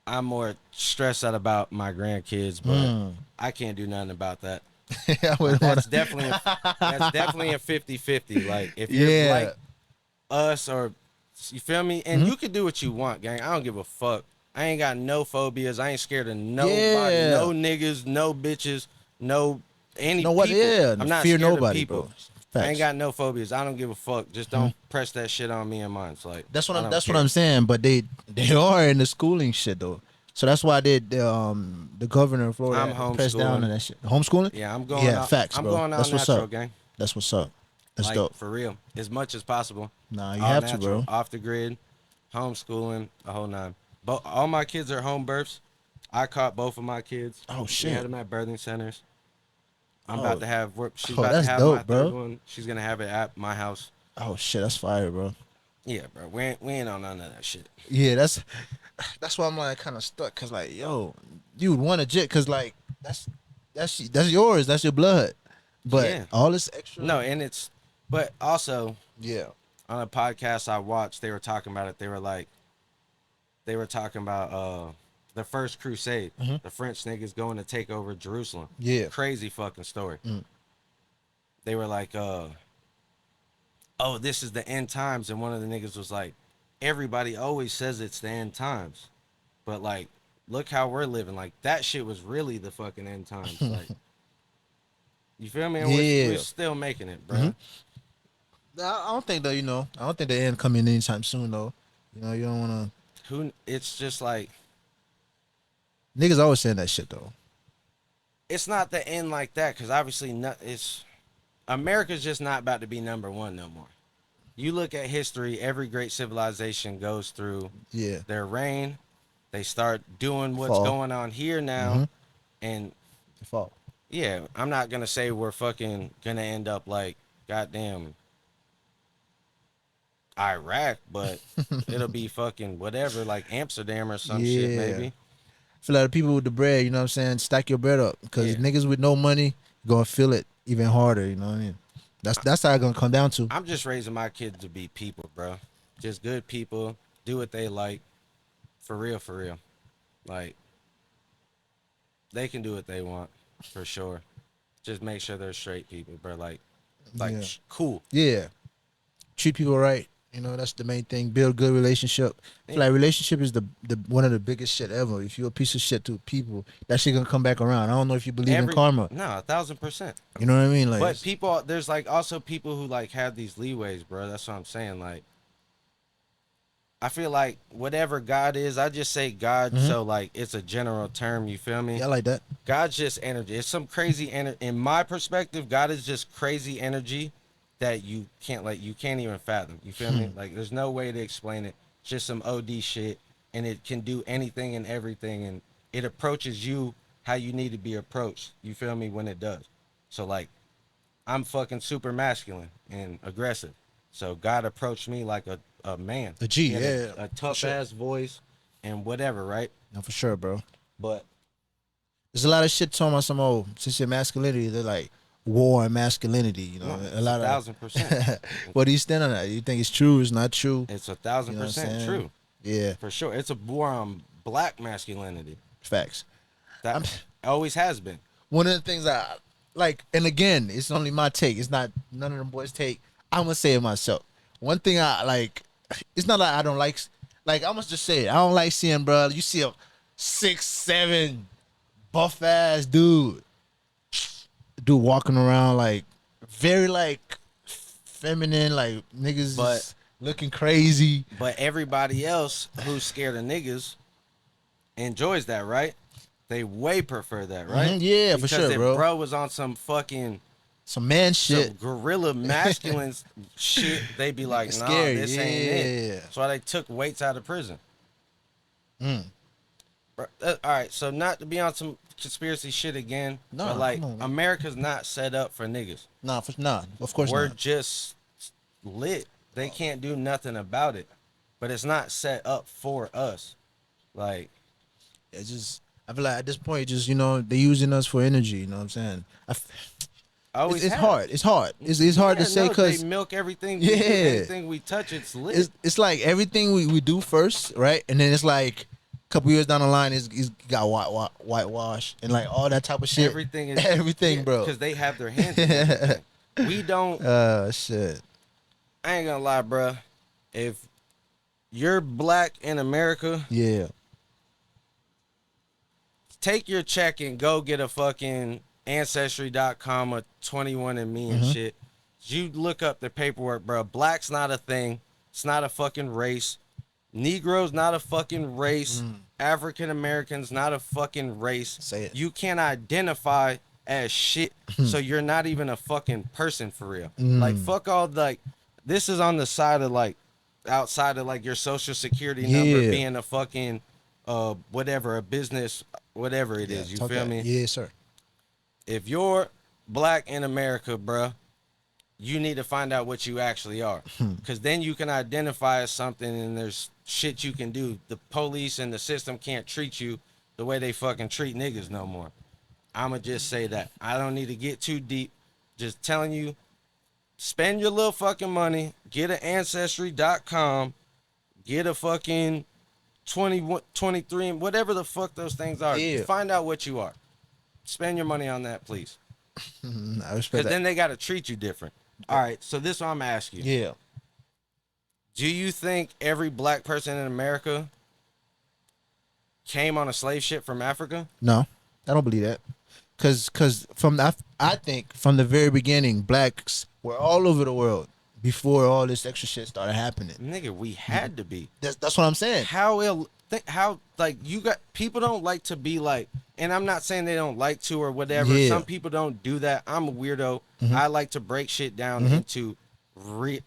I'm more stressed out about my grandkids, but I can't do nothing about that. I wouldn't That's wanna. definitely that's definitely a 50-50. Like if you're Yeah. like us or you feel me? And you can do what you want, gang. I don't give a fuck. I ain't got no phobias. I ain't scared of nobody. Yeah. No niggas, no bitches, no any No what? people. Yeah. I'm not Fear scared of nobody, people. bro. I ain't Facts. got no phobias. I don't give a fuck. Just don't press that shit on me and mine. It's like That's what I I'm. don't That's what care. I'm saying. But they are in the schooling shit though. So that's why the governor of I'm Florida pressed down on homeschooling. that shit. Homeschooling. Yeah, I'm going Yeah, out. facts, I'm bro. going out That's what's up. natural, gang. That's what's up. That's Like dope. for real, as much as possible. Nah, you All have to, natural, bro. off the grid, homeschooling, the whole nine. But all my kids are home births. I caught both of my kids. Oh We had shit. them at birthing centers. I'm about Oh, to have. She's oh, about to that's have my dope, third bro. one. She's gonna have it at my house. Oh shit, that's fire, bro. Yeah, bro. We ain't on none of that shit. Yeah, that's why I'm like kind of stuck. Cause like, yo, you would want a jet. Cause like that's yours. That's your blood. But Yeah. all this extra. No, and it's. But also Yeah. on a podcast I watched, they were talking about it. They were talking about the first crusade. Mhm. The French niggas going to take over Jerusalem. Yeah. Crazy fucking story. Mm. They were like, oh, this is the end times. And one of the niggas was like, everybody always says it's the end times. But like, look how we're living. Like that shit was really the fucking end times. Like, you feel me? And Yeah. we're still making it, bro. Mhm. I don't think that I don't think the end coming anytime soon though. You don't want Who? It's just like to. Niggas always saying that shit though. it's not the end like that because obviously it's America's just not about to be number one no more. You look at history, every great civilization goes through Yeah. their reign. They start doing what's Fall. going on here now. Mhm. And Fault. yeah, I'm not going to say we're fucking going to end up like goddamn Iraq, but it'll be fucking whatever, like Amsterdam or some shit, Yeah. maybe. I feel like the people with the bread, you know what I'm saying, stack your bread up. Because Yeah. niggas with no money gonna feel it even harder, you know what I mean? That's how it's gonna come down to. I'm just raising my kids to be people, bro. Just good people, do what they like. For real, for real. Like, they can do what they want, for sure. Just make sure they're straight people, bro. Like Yeah. cool. Yeah. Treat people right. That's the main thing. Build good relationship. I feel like relationship is the one of the biggest shit ever. If you're a piece of shit to people, that shit gonna come back around. I don't know if you believe in karma. No, 1,000%. You know what I mean? Like, But people, there's like also people who like have these leeways, bro. That's what I'm saying. Like, I feel like whatever God is, I just say God. So like, it's a general term. You feel me? yeah, I like that. God's just energy. It's some crazy energy. In my perspective, God is just crazy energy that you can't even fathom. You feel me? Like, there's no way to explain it. It's just some OD shit, and it can do anything and everything, and it approaches you how you need to be approached. You feel me? When it does. So like, I'm fucking super masculine and aggressive. So God approached me like a man. A G, He had yeah, a for tough sure. ass voice and whatever, right? No, for sure, bro. But There's a lot of shit talking about some since your masculinity, they're like, war and masculinity. You know, No, a it's a lot of. 1000%. What do you stand on that? You think it's true? It's not true? It's a You thousand know what I'm percent saying? true. Yeah, For sure. It's a war on black masculinity. facts. That I'm always has been. one of the things I like, and again, it's only my take. It's not none of them boys' take. I'm gonna say it myself. One thing I like, it's not like I don't like. Like I must just say it. I don't like seeing, bro. You see a 6'7" buff ass dude walking around like very like feminine, like niggas But just looking crazy. but everybody else who's scared of niggas enjoys that, right? They way prefer that, right? Yeah, for Because sure, if bro. bro was on some fucking Some man shit. some gorilla masculine shit, they'd be like, It's nah, scary. this ain't it. Yeah. That's why they took weights out of prison. Mm. All right, so not to be on some conspiracy shit again, Nah, but like come on, man. America's not set up for niggas. Nah, of course We're not. just lit. They can't do nothing about it. But it's not set up for us. Like, It's just I feel like at this point, just they're using us for energy. You know what I'm saying? always It's have. hard. It's hard. It's hard to Yeah, say no, because they milk everything. Yeah. Anything we touch, it's lit. it's like everything we do first, right? And then it's like a couple years down the line, it's got whitewash and like all that type of shit. Everything is everything, bro. because they have their hands in everything. We don't. Shit. I ain't gonna lie, bruh. If you're black in America, Yeah. take your check and go get a fucking Ancestry.com or 21andMe and shit. You look up the paperwork, bro. Black's not a thing. It's not a fucking race. Negro's not a fucking race. African Americans not a fucking race. Say it. You can't identify as shit, so you're not even a fucking person for real. Like fuck all like this is on the side of like outside of like your social security number Yeah. being a fucking whatever, a business, whatever it is. You Talk feel that. me? Yeah, sir. If you're black in America, bruh, you need to find out what you actually are. Because then you can identify as something and there's shit you can do. The police and the system can't treat you the way they fucking treat niggas no more. I'ma just say that. I don't need to get too deep. Just telling you, spend your little fucking money, get an Ancestry.com, get a fucking 21, 23, whatever the fuck those things are. Yeah. Find out what you are. Spend your money on that, please. I Because respect that. then they got to treat you different. All right, so this is what I'm asking you. Yeah. Do you think every black person in America came on a slave ship from Africa? No, I don't believe that. Cause I think from the very beginning, blacks were all over the world before all this extra shit started happening. Nigga, we had to be. That's what I'm saying. How like you got people don't like to be like, and I'm not saying they don't like to or whatever. Yeah. Some people don't do that. I'm a weirdo. I like to break shit down into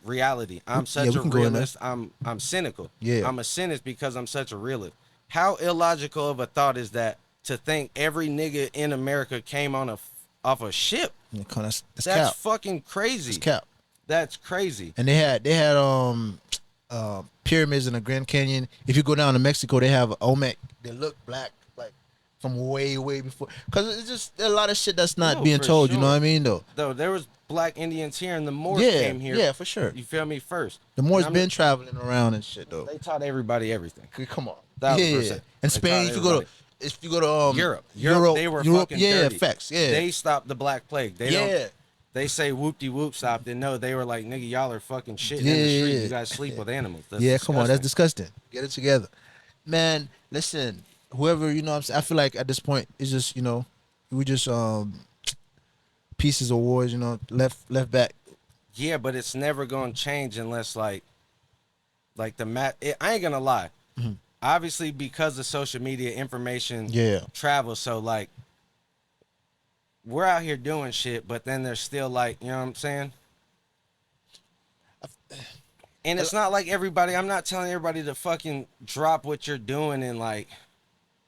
reality. I'm such we a can go in there. realist. I'm cynical. Yeah. I'm a cynic because I'm such a realist. How illogical of a thought is that to think every nigga in America came on off a ship? Yeah, that's That's cap. fucking crazy. It's cap. That's crazy. And they had pyramids in the Grand Canyon. If you go down to Mexico, they have Olmec. They look black, like from way before. Cause it's just a lot of shit that's not No, being for told. You know sure. what I mean, though. Though there was black Indians here, and the Moors Yeah, came here. yeah, for sure. You feel me? First, The Moors And I'm- been traveling around and shit, though. They taught everybody everything. Come on. 1000%. And They Spain, taught if you go to Europe, they were Europe, fucking yeah, dirty. facts, yeah, They stopped the Black Plague. They don't. yeah. They say whoop de whoop stopped, and no, they were like, nigga, y'all are fucking shitting in the Yeah, street. yeah. You guys sleep with animals. That's Yeah, come on, that's disgusting. disgusting. Get it together, man. Listen, whoever what I'm saying, I feel like at this point it's just we just pieces of wars, left back. Yeah, but it's never gonna change unless like the I ain't gonna lie. Obviously, because of social media, information Yeah, travels. So like, we're out here doing shit, but then there's still like, you know what I'm saying? And it's not like everybody. I'm not telling everybody to fucking drop what you're doing and like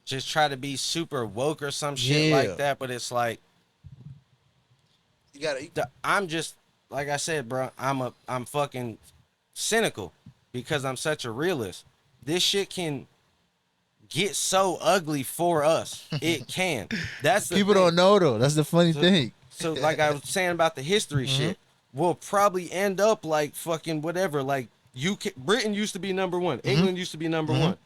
just try to be super woke or some shit Yeah. like that. But it's like you gotta. I'm just like I said, bro. I'm fucking cynical because I'm such a realist. This shit can get so ugly for us. It can. That's the People thing. don't know though. That's the funny thing. So like I was saying about the history shit, we'll probably end up like fucking whatever. Like Britain used to be number one. England used to be number one.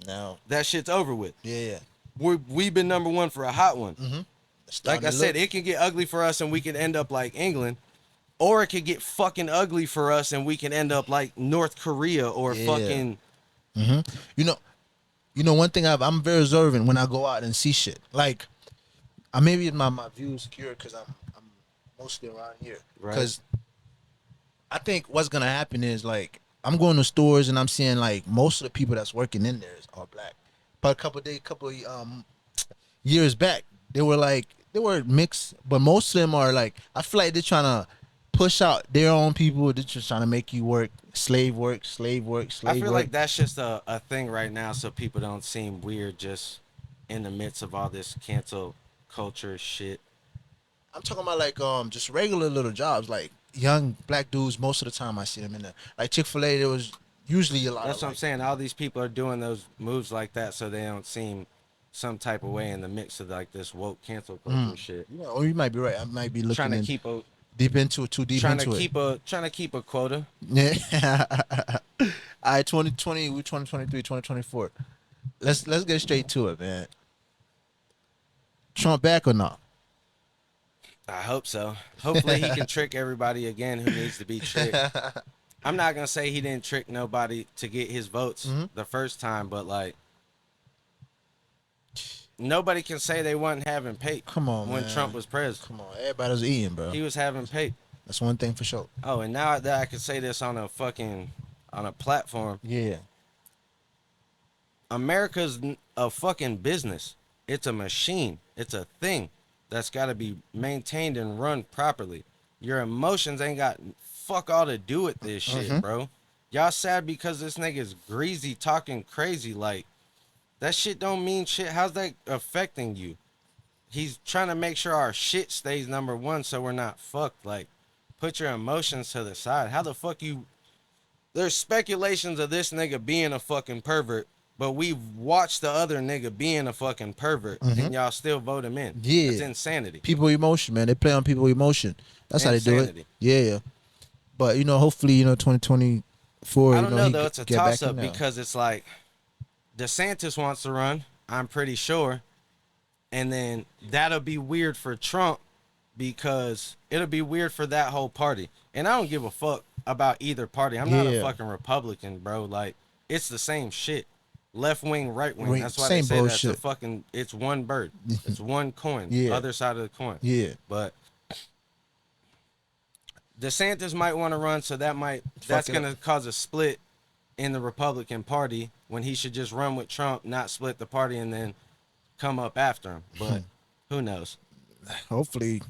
No. That shit's over with. Yeah. We've been number one for a hot one. Like I said, Look. it can get ugly for us and we can end up like England, or it could get fucking ugly for us and we can end up like North Korea or fucking. You know, one thing I'm very observant when I go out and see shit. Like, I maybe my view is secure because I'm mostly around here. Right. Because I think what's gonna happen is like I'm going to stores and I'm seeing like most of the people that's working in there are black. But a couple years back, they were mixed, but most of them are like, I feel like they're trying to push out their own people. They're just trying to make you work, slave work. I feel like that's just a thing right now, so people don't seem weird just in the midst of all this cancel culture shit. I'm talking about like just regular little jobs, like young black dudes. Most of the time, I see them in there. Like Chick-fil-A, there was usually a lot. That's of, what like, I'm saying. All these people are doing those moves like that, so they don't seem some type of way in the mix of like this woke cancel culture shit. Yeah, or you might be right. I might be looking Trying to keep a deep into it, too deep trying into to it. trying to keep a quota. Yeah. All right, 2020, we 2023, 2024. Let's get straight to it, man. Trump back or not? I hope so. Hopefully he can trick everybody again who needs to be tricked. I'm not gonna say he didn't trick nobody to get his votes the first time, but like nobody can say they wasn't having pape. Come on, when man. Trump was president. Come on, everybody was eating, bro. He was having pape. That's one thing for sure. Oh, and now that I can say this on a platform, Yeah. America's a fucking business. It's a machine. It's a thing that's got to be maintained and run properly. Your emotions ain't got fuck all to do with this shit, bro. Y'all sad because this nigga's greasy talking crazy. Like, that shit don't mean shit. How's that affecting you? He's trying to make sure our shit stays number one so we're not fucked. Like, put your emotions to the side. How the fuck you... There's speculations of this nigga being a fucking pervert, but we've watched the other nigga being a fucking pervert, and y'all still vote him in. Yeah. It's insanity. People emotion, man. They play on people emotion. That's how they do Insanity. it. Yeah. But, hopefully, 2024, I don't know, he though. could It's a get back toss-up in there. because it's like DeSantis wants to run, I'm pretty sure, and then that'll be weird for Trump because it'll be weird for that whole party. And I don't give a fuck about either party. I'm not a Yeah. fucking Republican, bro. Like, it's the same shit. Left wing, right wing. Right, That's why same they say bullshit. that's a fucking, it's one bird. It's one coin. Yeah. Other side of the coin. Yeah. But DeSantis might want to run, so that's it going to cause a split in the Republican Party when he should just run with Trump, not split the party, and then come up after him. But who knows? Hopefully.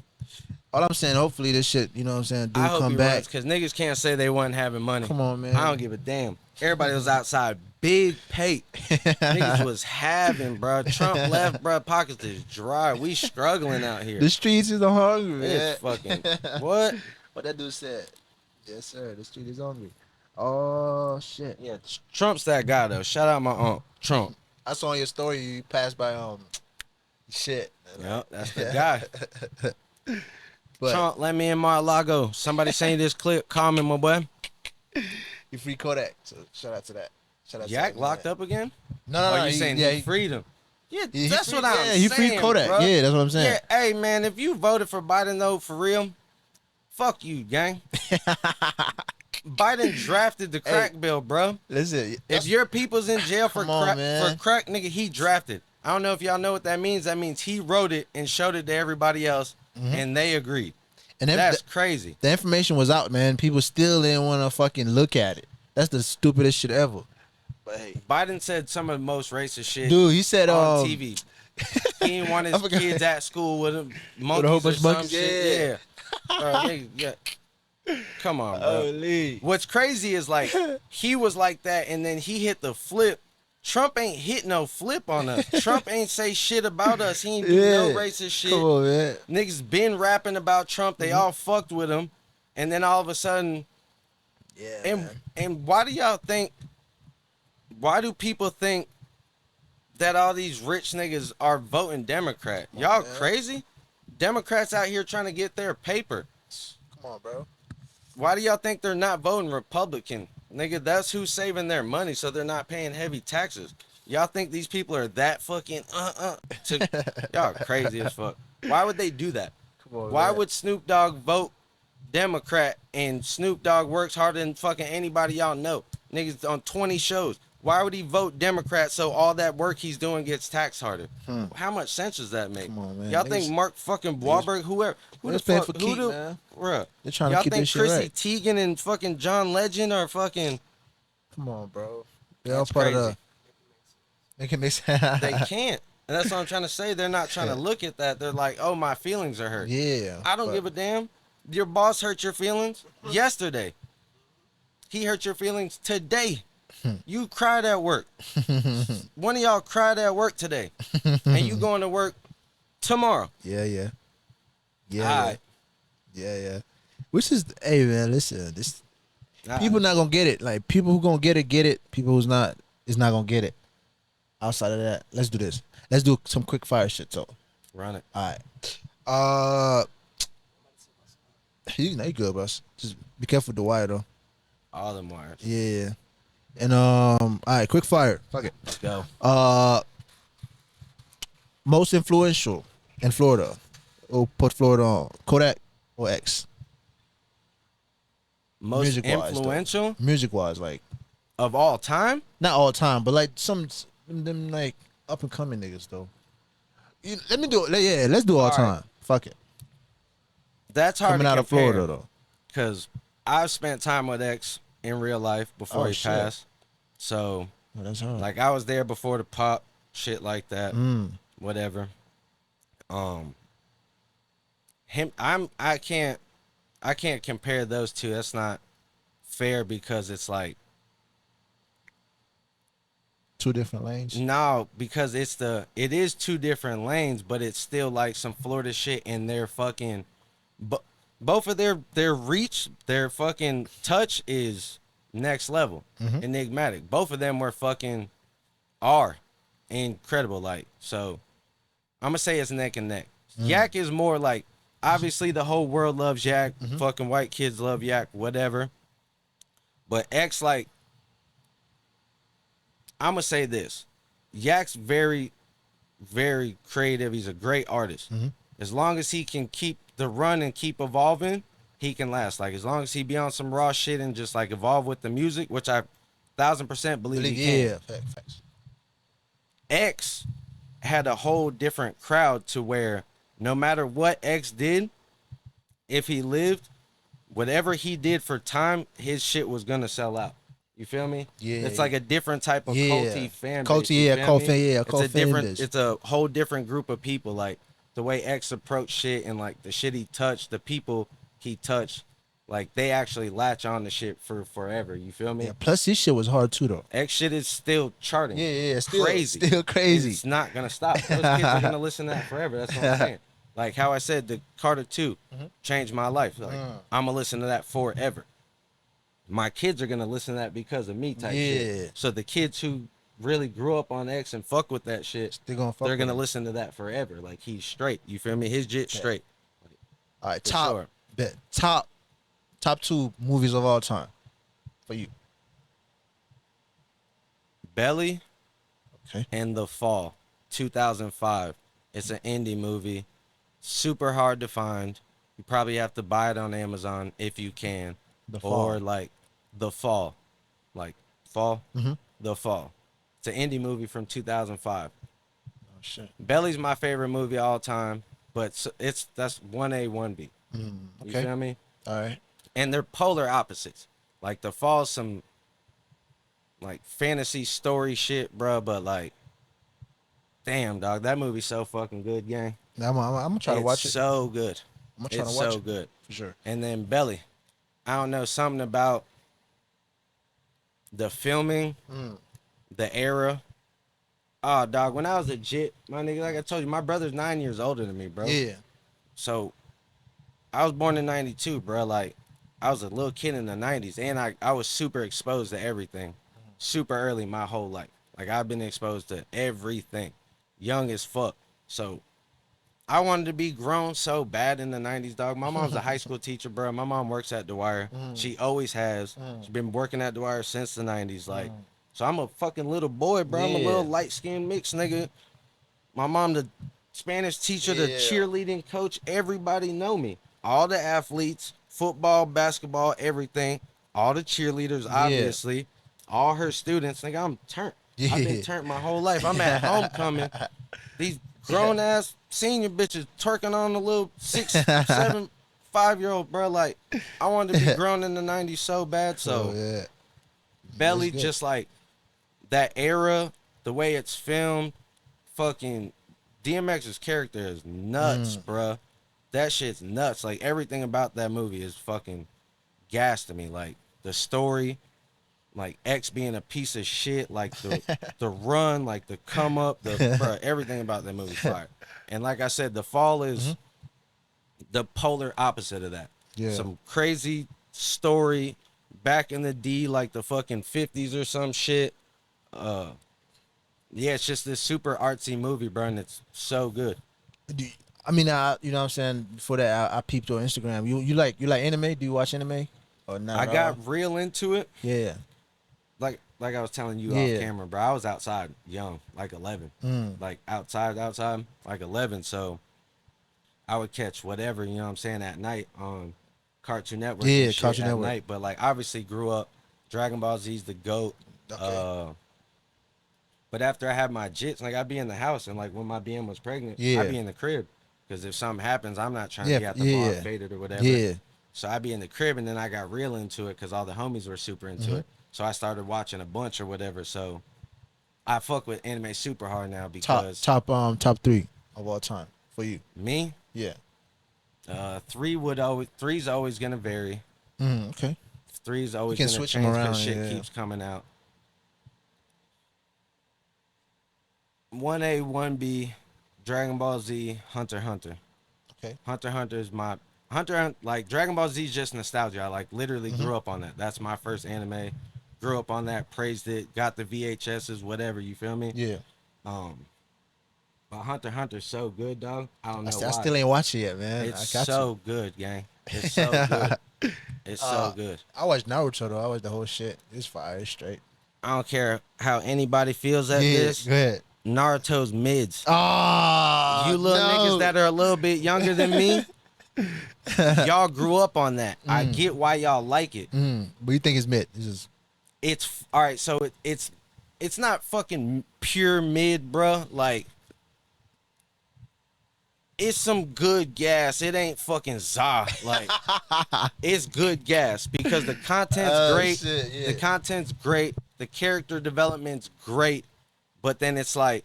All I'm saying, hopefully this shit, you know what I'm saying, I do hope come he back. runs because niggas can't say they wasn't having money. Come on, man. I don't give a damn. Everybody was outside, big pay. Niggas was having, bro. Trump left, bro. Pockets is dry. We struggling out here. The streets is hungry, man. It's fucking what? What that dude said. Yes, sir. The street is hungry. Oh, shit. Yeah, Trump's that guy though. Shout out my aunt Trump. I saw in your story you passed by shit. Yep, that's the guy. But Trump, let me in Mar-a-Lago. Somebody seen this clip. Call me, my boy. you free Kodak. So shout out to that. Shout out to Yak that, locked man. up again? No, Oh, you saying he freed him? Yeah, he that's free- what I'm saying. he freed Kodak. Bro. Yeah, that's what I'm saying. Yeah, hey man, if you voted for Biden though, for real, fuck you, gang. Biden drafted the crack bill, bro. Listen, If your people's in jail for Come on, crack, man. nigga, he drafted. I don't know if y'all know what that means. That means he wrote it and showed it to everybody else, and they agreed. and That's crazy. the information was out, man. People still didn't want to fucking look at it. That's the stupidest shit ever. But hey, Biden said some of the most racist shit dude, he said on TV. He didn't want I his forgot. kids at school with him, monkeys whole or bunch of some monkeys, shit. Yeah. Bro, yeah. Come on, bro. Holy. What's crazy is like he was like that, and then he hit the flip. Trump ain't hit no flip on us. Trump ain't say shit about us. He ain't do no racist shit. Come on, man. Niggas been rapping about Trump. They all fucked with him, and then all of a sudden, Yeah. and why do y'all think? Why do people think that all these rich niggas are voting Democrat? Y'all crazy? Democrats out here trying to get their paper. Come on, bro. Why do y'all think they're not voting Republican? Nigga, that's who's saving their money, so they're not paying heavy taxes. Y'all think these people are that fucking y'all crazy as fuck. Why would they do that? Come on, Why man. would Snoop Dogg vote Democrat and Snoop Dogg works harder than fucking anybody y'all know? Niggas on 20 shows. Why would he vote Democrat so all that work he's doing gets taxed harder? How much sense does that make? Come on, man. Y'all Niggas- think Mark fucking Wahlberg, whoever, who the Niggas playing fuck, for who keep, do, man. bruh? They're trying to Y'all keep think this shit Chrissy right. Teigen and fucking John Legend are fucking? Come on, bro. They're all That's part of crazy. the. Make it make sense. They can't, and that's what I'm trying to say. They're not trying to look at that. They're like, oh, my feelings are hurt. Yeah. I don't give a damn. Your boss hurt your feelings yesterday. He hurt your feelings today. You cried at work. One of y'all cried at work today, and you going to work tomorrow. Yeah, yeah. Yeah, All yeah. right. Yeah. Which is, hey man, listen, this All people right. not gonna get it. Like people who gonna get it, get it. People who's not is not gonna get it. Outside of that, let's do this. Let's do some quick fire shit. So, Run it. all right. You know you good, boss. Just be careful with the wire though. All them wires. Yeah. And all right, quick fire. Fuck it. Let's go. Most influential in Florida. We'll put Florida on Kodak or X. Most Music-wise, though. influential Music wise, like of all time? not all time, but like some them like up and coming niggas though. Let me do it. Yeah, let's do all All right. time. Fuck it. That's hard Coming to out of compare, Florida though. because I've spent time with X in real life before Oh, he shit. passed. So, Oh, that's hard. like, I was there before the pop, shit like that, whatever. I can't compare those two. That's not fair, because it's like, Two different lanes. no, because it is two different lanes, but it's still like some Florida shit in their fucking, both of their reach, their fucking touch is next level, enigmatic. Both of them were fucking are incredible. Like, so I'm gonna say it's neck and neck. Yak is more like, obviously the whole world loves Yak, fucking white kids love Yak, whatever. But X, like, I'm gonna say this: Yak's very, very creative. He's a great artist. As long as he can keep the run and keep evolving, he can last. Like, as long as he be on some raw shit and just like evolve with the music, which I 1000% believe he can. Yeah, facts. X had a whole different crowd, to where no matter what X did, if he lived, whatever he did for time, his shit was gonna sell out. You feel me? Yeah, It's yeah. like a different type of Yeah. culty fan base. Culty, you yeah, feel cult me? fan, yeah, It's cult a fan different. base. It's a whole different group of people. Like, the way X approached shit, and like the shit he touched, the people he touched, like they actually latch on to shit for forever. You feel me? Yeah. Plus, this shit was hard too though. X shit is still charting. Yeah. Still crazy. Still crazy. It's not gonna stop. Those kids are gonna listen to that forever. That's what I'm saying. Like how I said, the Carter 2 changed my life. Like, I'm gonna listen to that forever. My kids are gonna listen to that because of me, type Yeah. shit. So the kids who really grew up on X and fuck with that shit, They're gonna fuck they're with gonna him. listen to that forever. Like, he's straight. You feel me? His jit straight. All right, For top sure. bet. Top two movies of all time for you. Belly Okay. and The Fall, 2005. It's an indie movie, super hard to find. You probably have to buy it on Amazon if you can. The Or Fall. like The Fall, like Fall, Mhm. The Fall. It's an indie movie from 2005. Oh shit. Belly's my favorite movie of all time, but that's 1A, 1B. You Okay. feel me? All right. And they're polar opposites. Like, The Fall's some like fantasy story shit, bruh, but like, damn, dog, that movie's so fucking good, gang. Now I'm gonna try to watch it. So good. I'm gonna try It's to watch so it good. for sure. And then Belly, I don't know, something about the filming, the era. Oh, dog, when I was a jit, my nigga, like I told you, my brother's 9 years older than me, bro. Yeah. So I was born in 92, bro. Like, I was a little kid in the 90s, and I was super exposed to everything super early my whole life. Like, I've been exposed to everything, young as fuck. So I wanted to be grown so bad in the 90s, dog. My mom's a high school teacher, bro. My mom works at Dwyer. She always has. She's been working at Dwyer since the 90s. Like, so I'm a fucking little boy, bro. I'm a Yeah. little light-skinned mixed nigga. My mom, the Spanish teacher, the Yeah. cheerleading coach. Everybody know me. All the athletes, football, basketball, everything. All the cheerleaders, obviously. All her students. Nigga, I'm turned. I've been Yeah. turned my whole life. I'm at homecoming. These grown ass senior bitches twerking on the little 6, 7, 5-year-old, bro. Like, I wanted to be grown in the 90s so bad. So, Oh, yeah. Belly, good. just like that era, the way it's filmed, fucking DMX's character is nuts, bruh. That shit's nuts. Like, everything about that movie is fucking gas to me. Like, the story, like X being a piece of shit, like the run, like the come up, bruh, everything about that movie's fire. And like I said, The Fall is the polar opposite of that. Yeah. Some crazy story back in the D, like the fucking 50s or some shit. Yeah, it's just this super artsy movie, bro, and it's so good. I mean, you know what I'm saying? Before that, I peeped on Instagram. You like anime? Do you watch anime? Or not I at got all? real into it. Yeah. Like I was telling you Yeah. off camera, bro. I was outside young, like 11. Like outside, like 11. So I would catch whatever, you know what I'm saying, at night on Cartoon Network Yeah, and shit Cartoon at Network. night. But like obviously grew up, Dragon Ball Z's the GOAT. Okay. But after I had my jits, like I'd be in the house, and like when my BM was pregnant, Yeah. I'd be in the crib. Because if something happens, I'm not trying to be Yeah, at the yeah, bar yeah. faded or whatever. Yeah. So I'd be in the crib, and then I got real into it because all the homies were super into it. So I started watching a bunch or whatever. So I fuck with anime super hard now because Top 3 of all time for you. me, Yeah. three's always gonna vary. Okay. Three's always can gonna switch 'em change around, because shit yeah. keeps coming out. 1A, 1B, Dragon Ball Z, Hunter x Hunter. Okay. Hunter x Hunter is my like Dragon Ball Z is just nostalgia. I like literally grew up on that. That's my first anime. Grew up on that, praised it, got the VHSs, whatever, you feel me? Yeah. But Hunter x Hunter's so good, dog. I don't know I why. still ain't watched it yet, man. It's I got so good, gang. It's so good. It's so good. I watched Naruto though. I watched the whole shit. It's fire. It's straight. I don't care how anybody feels at Yeah. this. Go ahead. Naruto's mids. Ah, You little niggas that are a little bit younger than me, y'all grew up on that. I get why y'all like it. But you think it's mid? It's just It's all right. So it's not fucking pure mid, bruh. Like it's some good gas. It ain't fucking za. Like it's good gas because the content's great. shit, yeah. The content's great. The character development's great. But then it's like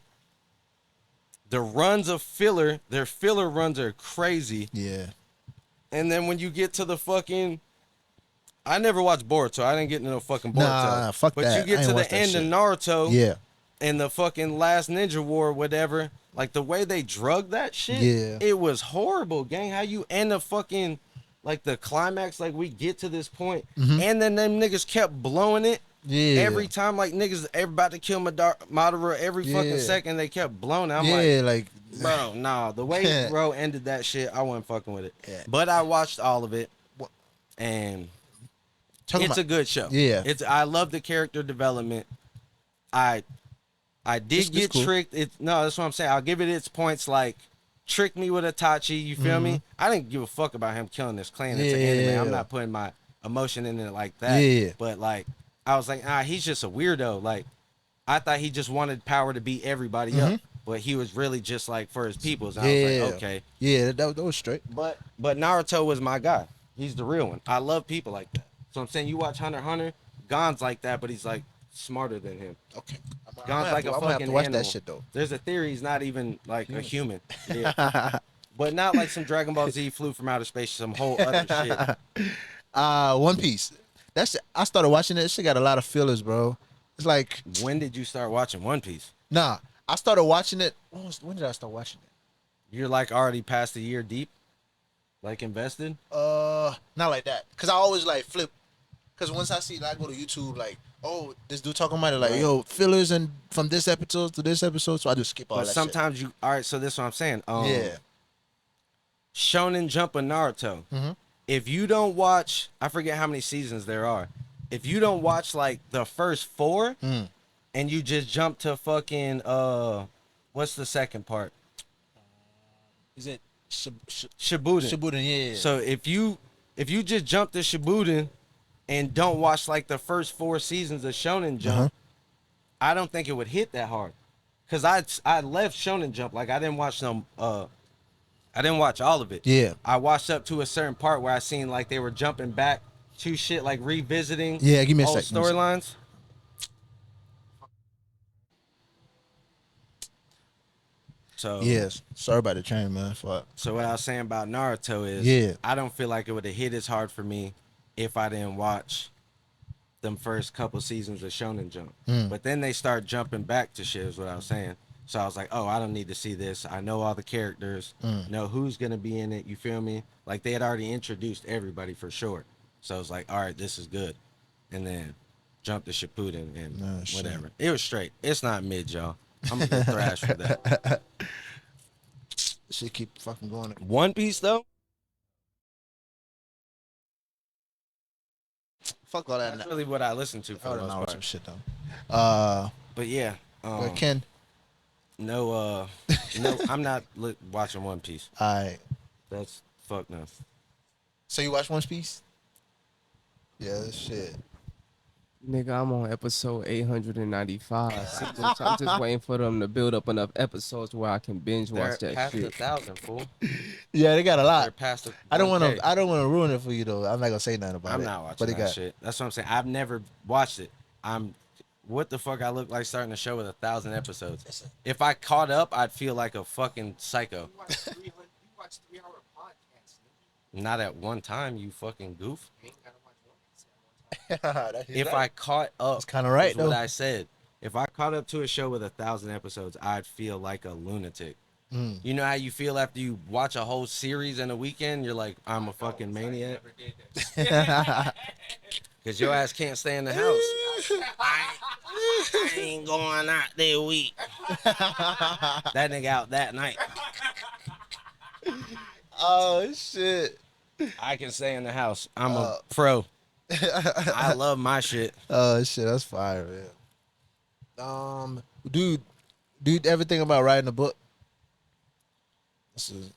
the runs of filler. Their filler runs are crazy. yeah. And then when you get to the fucking, I never watched Boruto. I didn't get into no fucking Boruto. Nah, fuck but that. you I get ain't to watch the that end of shit. Naruto Yeah. and the fucking last Ninja War, whatever. Like the way they drug that shit, Yeah. it was horrible, gang. How you end up fucking like the climax, like we get to this point, and then them niggas kept blowing it. Yeah. Every time, like niggas, everybody to kill Madara every fucking Yeah. second, they kept blowing it. I'm yeah, like, like bro, nah. The way bro ended that shit, I wasn't fucking with it. Yeah. But I watched all of it, and talking it's about, a good show. Yeah. I love the character development. I did It's get cool. tricked. No, that's what I'm saying. I'll give it its points. Like tricked me with Itachi. You feel me? I didn't give a fuck about him killing this clan. It's an anime. Yeah. I'm not putting my emotion in it like that. Yeah. But like, I was like, he's just a weirdo. Like, I thought he just wanted power to beat everybody up, but he was really just like for his peoples. And I was like, okay. Yeah, that was straight. But Naruto was my guy. He's the real one. I love people like that. So I'm saying you watch Hunter x Hunter, Gon's like that, but he's like smarter than him. Okay. Gon's like a I'm gonna have fucking to watch animal. that shit though. There's a theory he's not even like a human. Yeah. But not like some Dragon Ball Z flew from outer space, some whole other shit. One Piece. I started watching it. This shit got a lot of fillers, bro. It's like, When did you start watching One Piece? nah. I started watching it. When did I start watching it? You're like already past a year deep, like invested. Not like that. Cause I always like flip. Cause once I see, like, I go to YouTube, like, oh, this dude talking about it, like, Right. yo, fillers and from this episode to this episode, so I just skip all But that. sometimes you. All right, so this is what I'm saying. shit. Yeah. Shonen Jump and Naruto. If you don't watch, I forget how many seasons there are. If you don't watch like the first 4, and you just jump to fucking what's the second part? Is it Shippuden. Shippuden? Yeah. So if you just jump to Shippuden and don't watch like the first 4 seasons of Shonen Jump, I don't think it would hit that hard. Cause I left Shonen Jump, like I didn't watch I didn't watch all of it. Yeah. I watched up to a certain part where I seen like they were jumping back to shit, like revisiting Give me a old sec. Give me a sec. storylines. So Yes. Sorry about the train, man. Fuck. So what I was saying about Naruto is, I don't feel like it would have hit as hard for me if I didn't watch them first couple seasons of Shonen Jump. But then they start jumping back to shit is what I was saying. So I was like, oh, I don't need to see this. I know all the characters, know who's gonna be in it. You feel me? Like they had already introduced everybody for sure. So I was like, all right, this is good. And then jump to Shippuden and whatever. It was straight. It's not mid, y'all. I'm gonna get thrashed for that. Shit keep fucking going. One Piece though. Fuck all that. That's really what I listen to for the most part. Some shit though. But yeah, Ken. no, I'm not watching One Piece. Alright. That's fuck no. So you watch One Piece? Yeah, shit. Nigga, I'm on episode 895. So I'm just waiting for them to build up enough episodes where I can binge watch They're that past shit. 1,000, fool. Yeah, they got a They're lot. past. I don't want 1K. to. I don't want to ruin it for you though. I'm not gonna say nothing about it. I'm not watching but that shit. That's what I'm saying. I've never watched it. What the fuck? I look like starting a show with 1,000 episodes. If I caught up, I'd feel like a fucking psycho. You watch 3-hour podcasts. Not at one time, you fucking goof. You ain't gotta watch One Piece. If I caught up, That's kinda right, is what though. I said. If I caught up to a show with 1,000 episodes, I'd feel like a lunatic. You know how you feel after you watch a whole series in a weekend? You're like, I'm a fucking maniac. Because your ass can't stay in the house. I ain't going out that week. That nigga out that night. Oh shit. I can stay in the house. I'm a pro. I love my shit. Oh shit, that's fire, man. Dude, do you ever think about writing a book? This is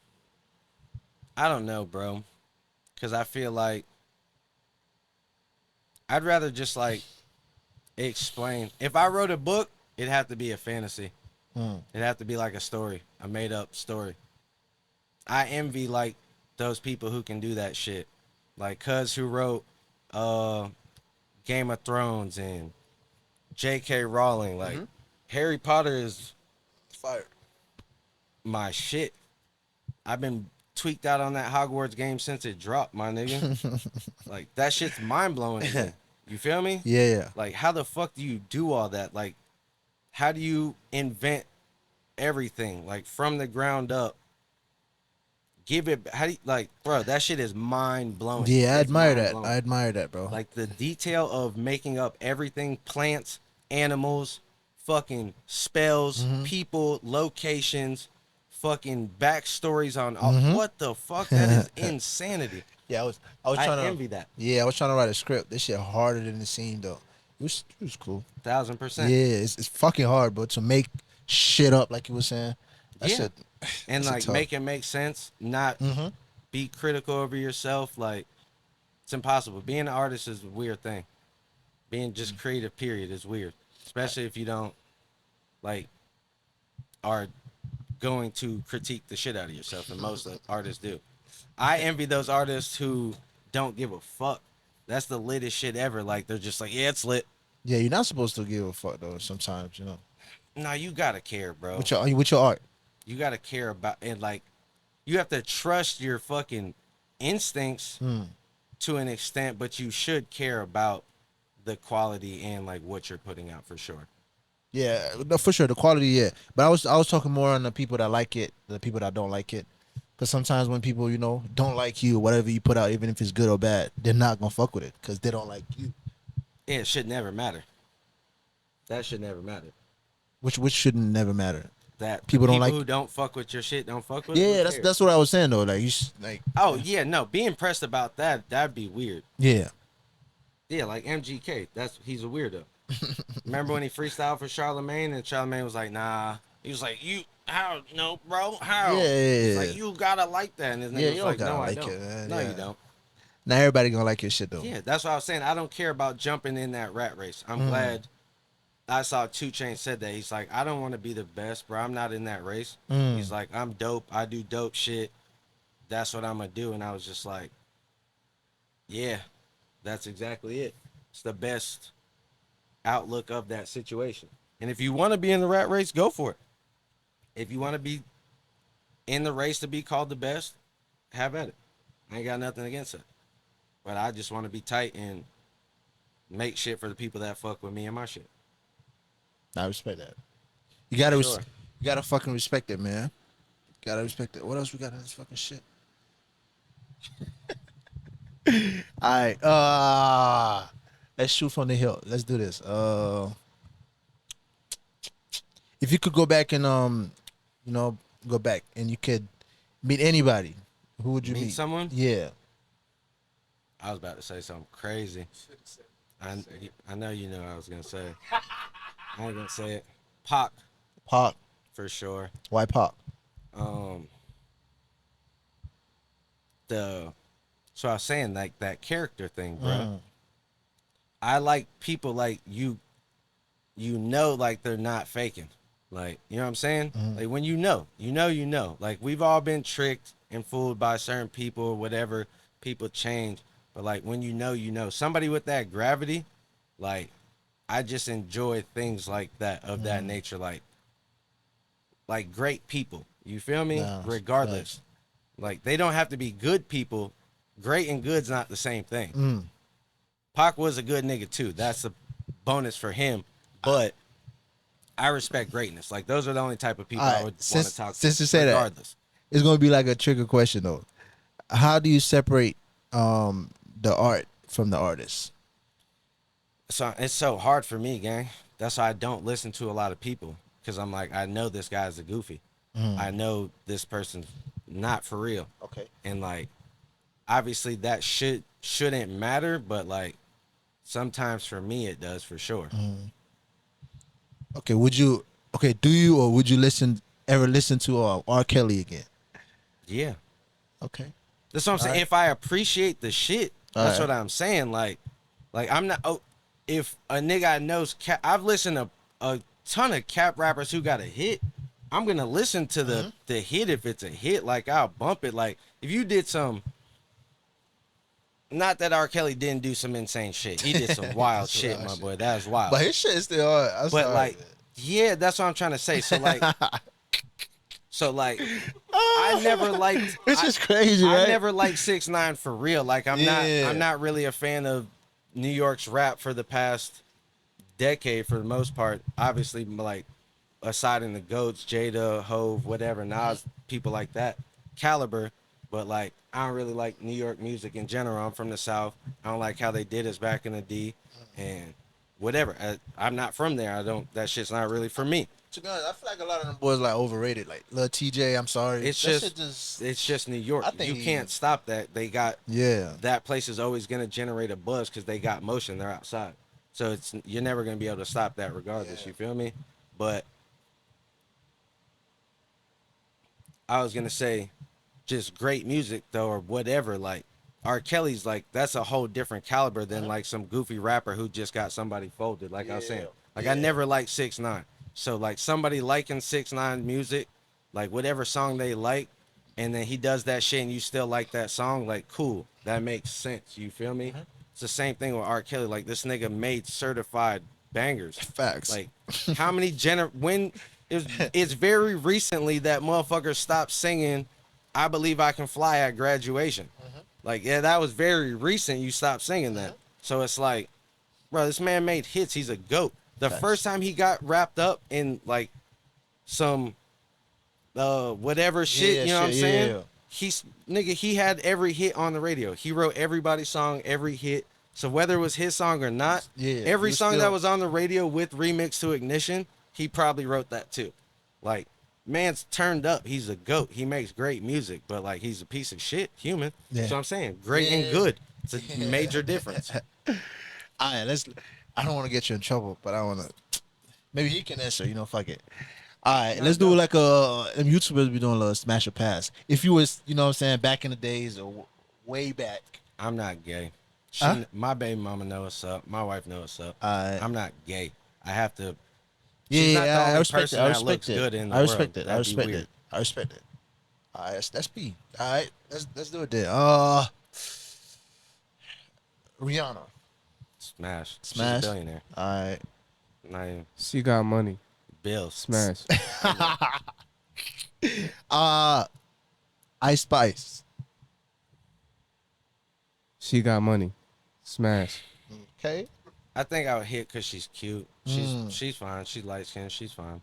I don't know, bro. Because I feel like I'd rather just like explain. If I wrote a book, it'd have to be a fantasy. It'd have to be like a story, a made up story. I envy like those people who can do that shit. Like Cuz who wrote Game of Thrones and J.K. Rowling. Like Harry Potter is fire. my shit. I've been tweaked out on that Hogwarts game since it dropped, my nigga. Like that shit's mind blowing. You feel me? Yeah. Like how the fuck do you do all that? Like how do you invent everything like from the ground up? Give it how do you, like, bro, that shit is mind blowing. Yeah, I It's admire that. mind-blowing. I admire that, bro. Like the detail of making up everything, plants, animals, fucking spells, people, locations, fucking backstories on all, what the fuck? That is insanity. Yeah, I was trying I to envy that. Yeah, I was trying to write a script. This shit harder than the scene though. It was cool. 1,000%. Yeah, it's fucking hard, bro, to make shit up like you were saying. That Yeah. shit, And that's like tough. make it make sense, not be critical over yourself. Like it's impossible. Being an artist is a weird thing. Being just creative, period, is weird. Especially if you don't like are going to critique the shit out of yourself, and most artists do. I envy those artists who don't give a fuck. That's the littest shit ever. Like they're just like, yeah, it's lit. Yeah, you're not supposed to give a fuck though. Sometimes, you know, Nah, you gotta care, bro. with your art. You gotta care about, and like you have to trust your fucking instincts to an extent, but you should care about the quality and like what you're putting out for sure. Yeah, no, for sure, the quality, yeah. But I was talking more on the people that like it, the people that don't like it. Because sometimes when people, you know, don't like you, whatever you put out, even if it's good or bad, they're not gonna fuck with it because they don't like you. Yeah, it should never matter. That should never matter. Which shouldn't never matter. that People don't people like- who don't fuck with your shit don't fuck with it. Yeah, Who that's cares? that's what I was saying though. Like like Oh yeah, no, being pressed about that'd be weird. yeah. Yeah, like MGK, he's a weirdo. Remember when he freestyled for Charlemagne and Charlemagne was like, nah. He was like, you how no bro how? He's Yeah. like, you gotta like that, and his nigga Yeah, was you like, don't no, gotta I like don't. it, man. No, Yeah. you don't. Not everybody gonna like your shit though. Yeah, that's what I was saying. I don't care about jumping in that rat race. I'm glad I saw 2 Chainz said that. He's like, I don't want to be the best, bro. I'm not in that race. He's like, I'm dope. I do dope shit. That's what I'm gonna do. And I was just like, yeah, that's exactly it. It's the best outlook of that situation. And if you want to be in the rat race, go for it. If you want to be in the race to be called the best, have at it. I ain't got nothing against it. But I just want to be tight and make shit for the people that fuck with me and my shit. I respect that. You gotta Sure. you gotta fucking respect it, man. Gotta respect it. What else we got in this fucking shit? Alright, let's shoot from the hill. Let's do this. If you could go back and go back and you could meet anybody, who would you meet? Meet someone? Yeah. I was about to say something crazy. I know you know what I was gonna say. I ain't gonna say it. Pac, Pac. for sure. Why Pac? So I was saying like that character thing, bro. Mm. I like people like you know, like they're not faking. Like, you know what I'm saying? Like when you know. Like we've all been tricked and fooled by certain people or whatever. People change. But like when you know. Somebody with that gravity, like I just enjoy things like that of that nature. Like great people. You feel me? Nah, Regardless. facts. Like they don't have to be good people. Great and good's not the same thing. Mm. Pac was a good nigga too. That's a bonus for him. But I respect greatness. Like those are the only type of people Alright, I would want since- to talk to. since you say that. regardless. It's gonna be like a trigger question though. How do you separate the art from the artist? So it's so hard for me, gang. That's why I don't listen to a lot of people. Cause I'm like, I know this guy's a goofy. I know this person's not for real. Okay. And like obviously that shouldn't matter, but like sometimes for me it does for sure. Okay, do you or would you ever listen to R. Kelly again? Yeah. Okay. That's what I'm saying. Alright. If I appreciate the shit, that's Alright. what I'm saying. Like I'm not. Oh, if a nigga I know's cap, I've listened to a ton of cap rappers who got a hit. I'm gonna listen to the hit if it's a hit. Like I'll bump it. Like if you did some. Not that R. Kelly didn't do some insane shit. He did some wild shit, my boy. That was wild. But his shit is still hard. I'm But sorry, like, man. yeah, that's what I'm trying to say. So like, I never liked. It's just crazy, I right? never liked 6ix9ine for real. Like Yeah. I'm not really a fan of New York's rap for the past decade for the most part. Obviously, like aside in the goats, Jada, Hove, whatever, Nas, people like that caliber. But like I don't really like New York music in general. I'm from the South. I don't like how they did us back in the D, and whatever. I'm not from there. I don't. That shit's not really for me. To be honest, I feel like a lot of them boys like overrated. Like Lil TJ, I'm sorry. It's That just, shit it's just New York. I think You can't stop that. They got yeah. that place is always gonna generate a buzz because they got motion. They're outside, so you're never gonna be able to stop that regardless. Yeah. You feel me? But I was gonna say, just great music though, or whatever. Like R. Kelly's like that's a whole different caliber than like some goofy rapper who just got somebody folded. Like I was saying, like I never liked 6ix9ine. So like somebody liking 6ix9ine music, like whatever song they like, and then he does that shit and you still like that song, like cool, that makes sense. You feel me? It's the same thing with R. Kelly. Like this nigga made certified bangers. Facts. Like how many when it's very recently that motherfucker stopped singing I Believe I Can Fly at graduation. Like yeah, that was very recent you stopped singing that. So it's like, bro, this man made hits. He's a GOAT. The first time he got wrapped up in like some whatever shit, Yeah, you know what I'm shit, saying? yeah. He had every hit on the radio. He wrote everybody's song, every hit. So whether it was his song or not, Yeah, every you song still- that was on the radio with Remix to Ignition, he probably wrote that too. Like man's turned up. He's a goat. He makes great music, but like he's a piece of shit human. Yeah. So I'm saying great Yeah. and good. It's a major difference. All right, let's. I don't want to get you in trouble, but I want to. Maybe he can answer. Fuck it. All right, let's do like them YouTubers be doing a little smash or pass. If you was, what I'm saying, back in the days or way back. I'm not gay. Huh? My baby mama know what's up. My wife know what's up. Alright. I'm not gay. I have to. Yeah, She's not the only I respect it. person I that respect looks it. good in the I respect world. it. I That'd be respect weird. it. I respect it. All right, that's B. All right, let's do it then. Rihanna. Smash. Smash. She's a billionaire. All right. Not even She got money. Bill. Smash. Ice Spice. She got money. Smash. Okay. I think I would hit because she's cute. She's fine. She's light skinned. She's fine.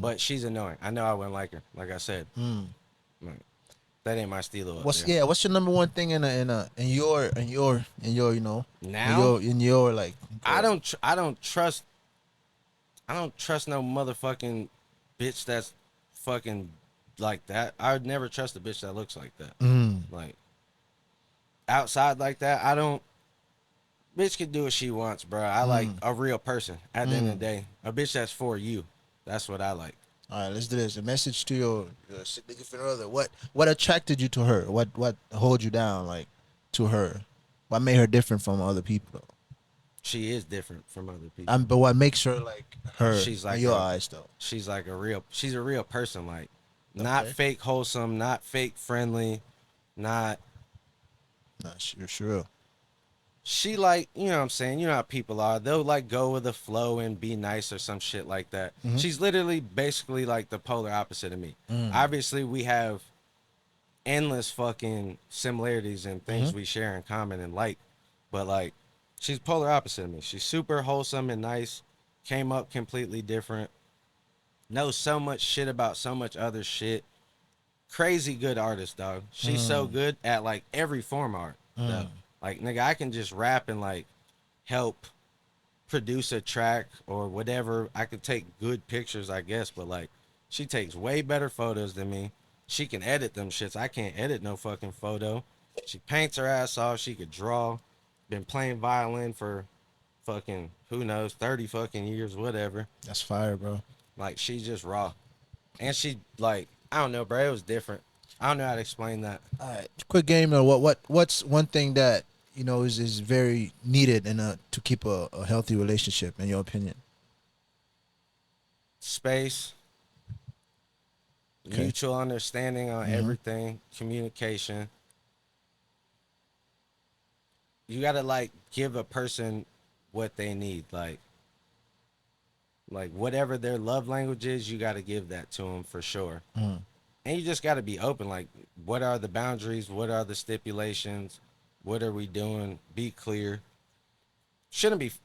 But she's annoying. I know I wouldn't like her. Like I said, like, that ain't my stilo. What's your number one thing in your Now? in your like I don't trust no motherfucking bitch that's fucking like that. I would never trust a bitch that looks like that. Like outside like that, I don't. Bitch can do what she wants, bro. I like a real person. At the end of the day, a bitch that's for you. That's what I like. All right, let's do this. A message to your significant other. What attracted you to her? What hold you down like to her? What made her different from other people? She is different from other people. But what makes her like her She's like in your a- eyes though? She's like she's a real person. Like not Okay. fake wholesome, not fake friendly, not. Nah, sure. She like, you know what I'm saying? You know how people are. They'll like go with the flow and be nice or some shit like that. She's literally basically like the polar opposite of me. Obviously, we have endless fucking similarities and things we share in common and like, but like, she's polar opposite of me. She's super wholesome and nice. Came up completely different. Knows so much shit about so much other shit. Crazy good artist, dog. She's so good at like every form of art. Though. Like, nigga, I can just rap and like help produce a track or whatever. I could take good pictures, I guess, but like she takes way better photos than me. She can edit them shits. I can't edit no fucking photo. She paints her ass off. She could draw. Been playing violin for fucking, who knows, 30 fucking years, whatever. That's fire, bro. Like, she's just raw. And she, like, I don't know, bro. It was different. I don't know how to explain that. All right, quick game though. What's one thing that is very needed to keep a healthy relationship in your opinion? Space. Okay. Mutual understanding on everything. Communication. You gotta like give a person what they need. Like whatever their love language is, you gotta give that to them for sure. And you just gotta be open. Like, what are the boundaries? What are the stipulations? What are we doing? Be clear.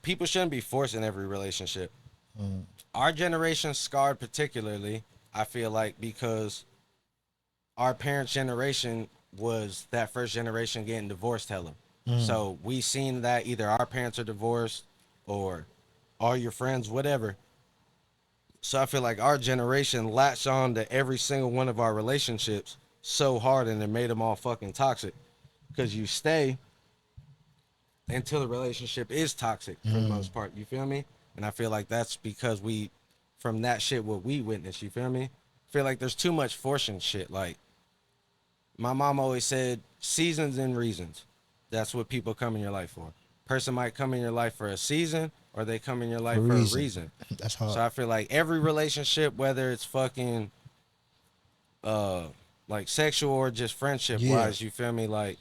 People shouldn't be forced in every relationship. Our generation scarred particularly, I feel like, because our parents' generation was that first generation getting divorced hella. So we seen that either our parents are divorced or all your friends, whatever. So I feel like our generation latched on to every single one of our relationships so hard, and it made them all fucking toxic. Because you stay until the relationship is toxic for the most part. You feel me? And I feel like that's because from that shit, what we witnessed. You feel me? I feel like there's too much forcing shit. Like, my mom always said, seasons and reasons. That's what people come in your life for. Person might come in your life for a season, or they come in your life for a reason. That's hard. So I feel like every relationship, whether it's fucking like sexual or just friendship wise, you feel me? Like,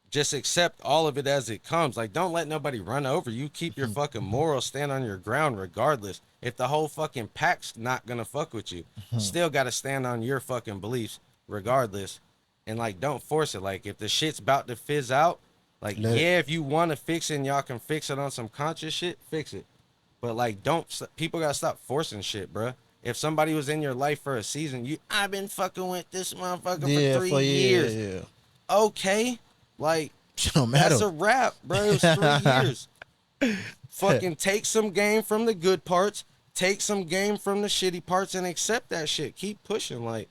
just accept all of it as it comes. Like, don't let nobody run over you. Keep your fucking morals, stand on your ground regardless. If the whole fucking pack's not gonna fuck with you, still gotta stand on your fucking beliefs regardless. And like, don't force it. Like, if the shit's about to fizz out, like, if you want to fix it and y'all can fix it on some conscious shit, fix it. But like, people gotta stop forcing shit, bruh. If somebody was in your life for a season, I've been fucking with this motherfucker for 3 years. Yeah. Okay, like, No matter. that's a wrap, bro. It was 3 years. Fucking take some game from the good parts, take some game from the shitty parts and accept that shit. Keep pushing. Like,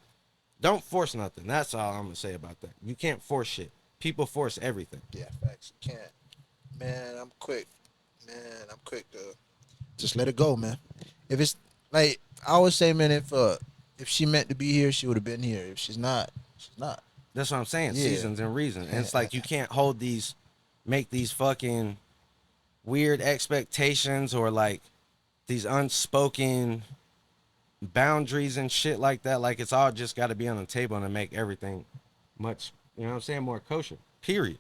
don't force nothing. That's all I'm gonna say about that. You can't force shit. People force everything. Yeah, facts. You can't. Man, I'm quick. Man, I'm quick to just let it go, man. If it's like I always say, man, if she meant to be here, she would have been here. If she's not, she's not. That's what I'm saying. Yeah. Seasons and reasons. And it's like you can't hold these, make these fucking weird expectations or like these unspoken boundaries and shit like that. Like it's all just got to be on the table and to make everything much, you know what I'm saying, more kosher. Period.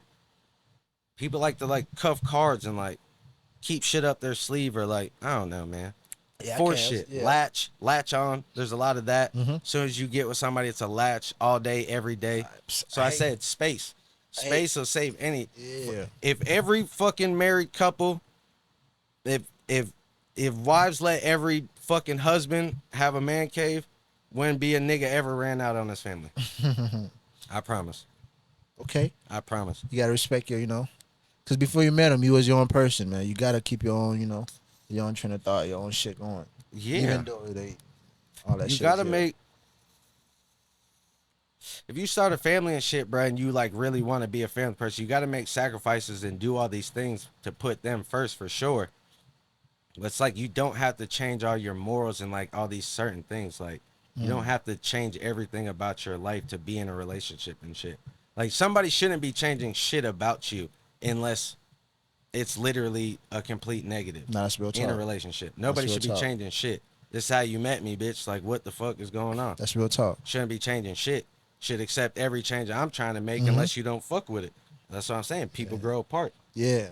People like to like cuff cards and like keep shit up their sleeve or like I don't know, man. Yeah, I Force can't- shit, yeah. latch on. There's a lot of that. Mhm. As soon as you get with somebody, it's a latch all day, every day. So I hate- said space. I hate- Space will save any. Yeah. If every fucking married couple, if if wives let every fucking husband have a man cave, wouldn't be a nigga ever ran out on his family. I promise. Okay. I promise. You gotta respect your, because before you met him, you was your own person, man. You gotta keep your own, your own train of thought, your own shit going. Yeah. Even though they, all that You shit. gotta is make. If you start a family and shit, bro, and you like really want to be a family person, you got to make sacrifices and do all these things to put them first for sure. But it's like you don't have to change all your morals and like all these certain things. Like you don't have to change everything about your life to be in a relationship and shit. Like somebody shouldn't be changing shit about you unless it's literally a complete negative Nah, that's real in a talk. relationship. Nobody real should be talk. changing shit. This is how you met me, bitch. Like what the fuck is going on? That's real talk. Shouldn't be changing shit. Should accept every change I'm trying to make Mhm. unless you don't fuck with it. That's what I'm saying. People grow apart. Yeah.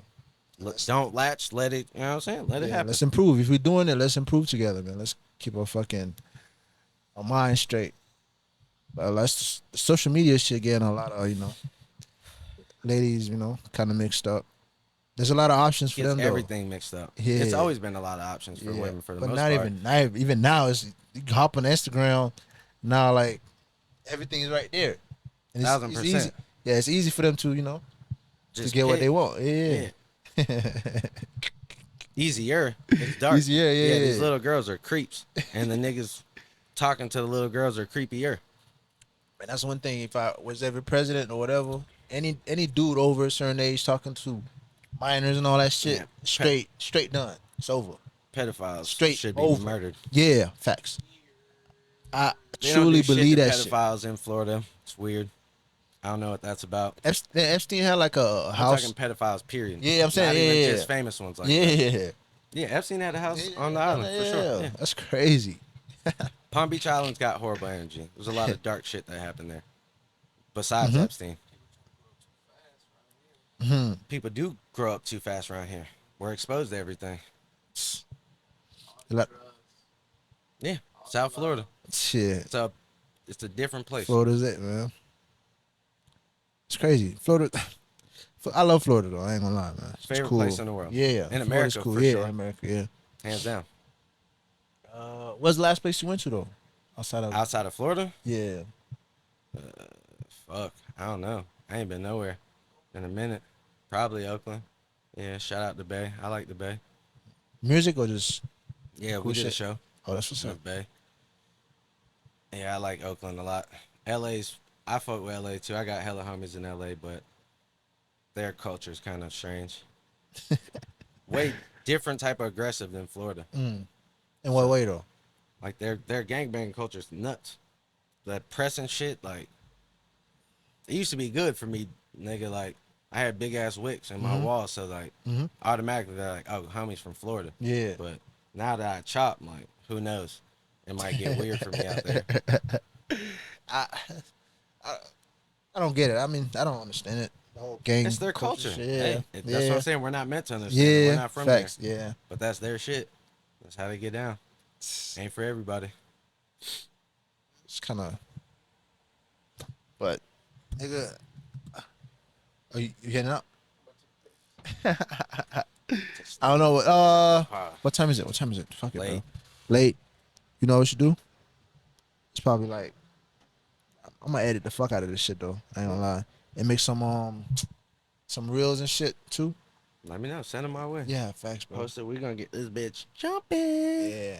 Don't latch. Let it. You know what I'm saying? Let it Yeah, happen. let's improve. If we're doing it, let's improve together, man. Let's keep our mind straight. But let's social media shit getting a lot of ladies, kind of mixed up. There's a lot of options for Gets them though. everything mixed up. Yeah. It's always been a lot of options for Yeah, women for the but most not part. even now. It's you can hop on Instagram now, like everything is right there. And it's 1000%. easy. Yeah, it's easy for them to to Just get what pick. they want. Yeah. Easier. It's dark. Easier, yeah, These yeah. little girls are creeps, and the niggas talking to the little girls are creepier. And that's one thing. If I was ever president or whatever, any dude over a certain age talking to minors and all that shit, Yeah. straight done. It's over. Pedophiles Straight should be over. murdered. Yeah, facts. I They don't truly do shit believe to that shit. pedophiles in Florida. It's weird. I don't know what that's about. Epstein had like a I'm house. talking pedophiles, period. Yeah, I'm saying, Not yeah, even yeah. just famous ones like that. Yeah. Yeah, Epstein had a house on the island for sure. Yeah. That's crazy. Palm Beach Island's got horrible energy. There's a lot of dark shit that happened there. Besides Mhm. Epstein, Mhm. people do grow up too fast around here. We're exposed to everything. Like, Yeah, South Florida. shit. It's a different place. Florida's it, man. It's crazy. Florida. I love Florida though. I ain't gonna lie, man. It's Favorite cool. place in the world. Yeah, In Florida's America, cool. for yeah, sure. America. Yeah. Hands down. What's the last place you went to though? Outside of Florida, Yeah. fuck, I don't know. I ain't been nowhere in a minute. Probably Oakland. Yeah, shout out the Bay. I like the Bay. Music or just Yeah, Cool we did a shit. show. oh that's what's in the up. Bay. Yeah, I like Oakland a lot. I fuck with LA too. I got hella homies in LA, but their culture is kind of strange. Way different type of aggressive than Florida. In what way though? Like their gangbang culture is nuts. That pressing shit, like it used to be good for me, nigga. Like I had big ass wicks in my wall, so like automatically they're like, oh, homies from Florida. Yeah. But now that I chop, I'm like, who knows? It might get weird for me out there. I don't get it. I mean, I don't understand it. The whole gang. It's their culture. shit. Hey, Yeah. that's what I'm saying. We're not meant to understand. it. Yeah. We're not from Facts. there. Yeah. But that's their shit. That's how they get down. Ain't for everybody. It's kind of. But, nigga, are you hitting up? I don't know. What time is it? What time is it? Fuck it, bro. Late. Late. You know what you do? It's probably like. I'm gonna edit the fuck out of this shit though. I ain't gonna lie. And make some reels and shit too. Let me know. Send them my way. Yeah, facts, bro. Post it. We gonna get this bitch jumping. Yeah.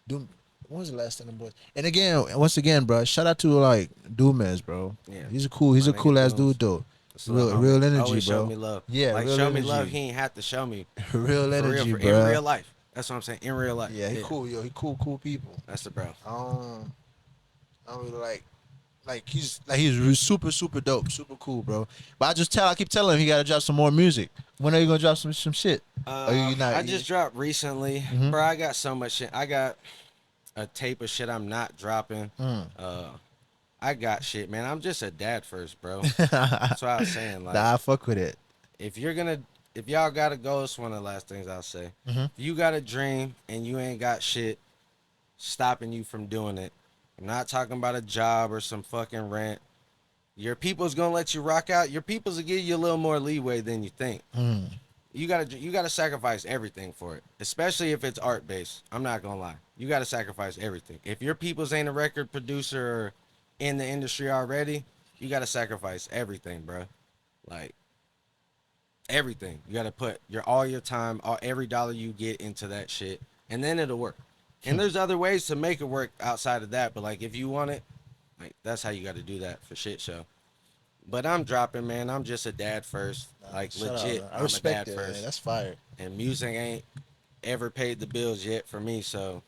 Doom. When was the last time the boys? And again, once again, bro, shout out to like Doomes, bro. Yeah. He's a cool My nigga ass Dooms. dude though. That's a little Real homie. energy, Always bro. show me love. Yeah, Like real show energy. me love. He ain't have to show me real for energy, real, bro. in real life. That's what I'm saying. In real life. Yeah, he cool, yo. He cool people. That's the bro. I don't really he's super dope, super cool, bro. But I keep telling him he gotta drop some more music. When are you gonna drop some shit? Are you not? I just dropped recently, Mhm. bro. I got so much shit. I got a tape of shit I'm not dropping. Mm. I got shit, man. I'm just a dad first, bro. That's what I was saying. Like, Nah, I fuck with it. if y'all gotta go, it's one of the last things I'll say. Mhm. If you got a dream and you ain't got shit stopping you from doing it, I'm not talking about a job or some fucking rent. Your people's gonna let you rock out. Your people's will give you a little more leeway than you think. Mm. You gotta sacrifice everything for it, especially if it's art based. I'm not gonna lie. You gotta sacrifice everything. If your people's ain't a record producer or in the industry already, you gotta sacrifice everything, bro. Like everything. You gotta put all your time, every dollar you get into that shit, and then it'll work. And there's other ways to make it work outside of that, but like if you want it, like that's how you gotta do that for shit show. But I'm dropping, man. I'm just a dad first. Like Shut up, legit, bro. I I'm a respect dad it, first. man. That's fire. And music ain't ever paid the bills yet for me, so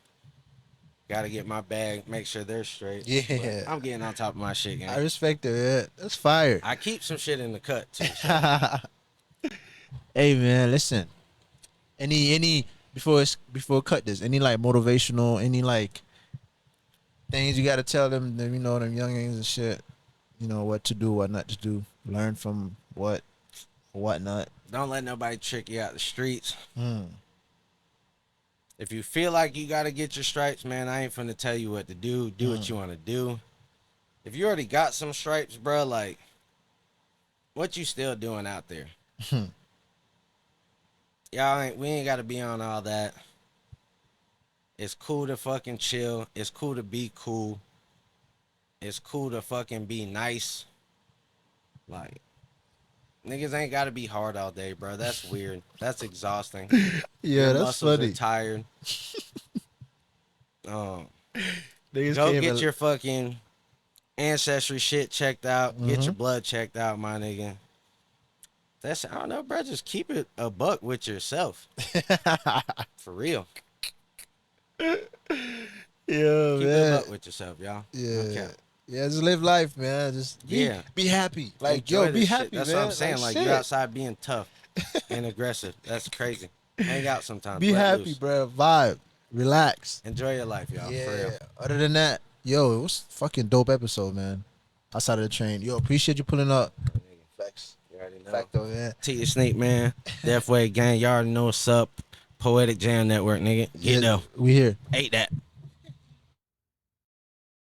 gotta get my bag, make sure they're straight. Yeah. But I'm getting on top of my shit, I gang. respect it, man. That's fire. I keep some shit in the cut too. So. Hey, man, listen. Any before cut this, any like motivational, any like things you gotta tell them, you know, them youngins and shit. You know what to do, what not to do. Learn from what not. Don't let nobody trick you out the streets. Mm. If you feel like you gotta get your stripes, man, I ain't finna tell you what to do. Do what you wanna do. If you already got some stripes, bro, like, what you still doing out there? We ain't gotta be on all that. It's cool to fucking chill. It's cool to be cool. It's cool to fucking be nice. Like, niggas ain't gotta be hard all day, bro. That's weird. That's exhausting. Yeah, Your that's muscles funny. are tired. Niggas Go can't get even- your fucking ancestry shit checked out. Get Mm-hmm. your blood checked out, my nigga. I don't know, bro. Just keep it a buck with yourself. For real. Yeah, Keep it a man. buck with yourself, y'all. Yeah. Okay. Yeah, just live life, man. Just be happy. Like, Enjoy yo, be this happy, shit. That's man. what I'm saying. Like shit. you outside being tough and aggressive. That's crazy. Hang out sometimes. Be Let happy, loose. bro. Vibe. Relax. Enjoy your life, y'all. For Yeah. real. Other than that, yo, it was a fucking dope episode, man. Outside of the train. Yo, appreciate you pulling up. Facts. You already know. Facto, man. T your Sneak, man. Death Way Gang. Y'all already know what's up. Poetic Jam Network, nigga. Get Yeah, though. we here. Ate that.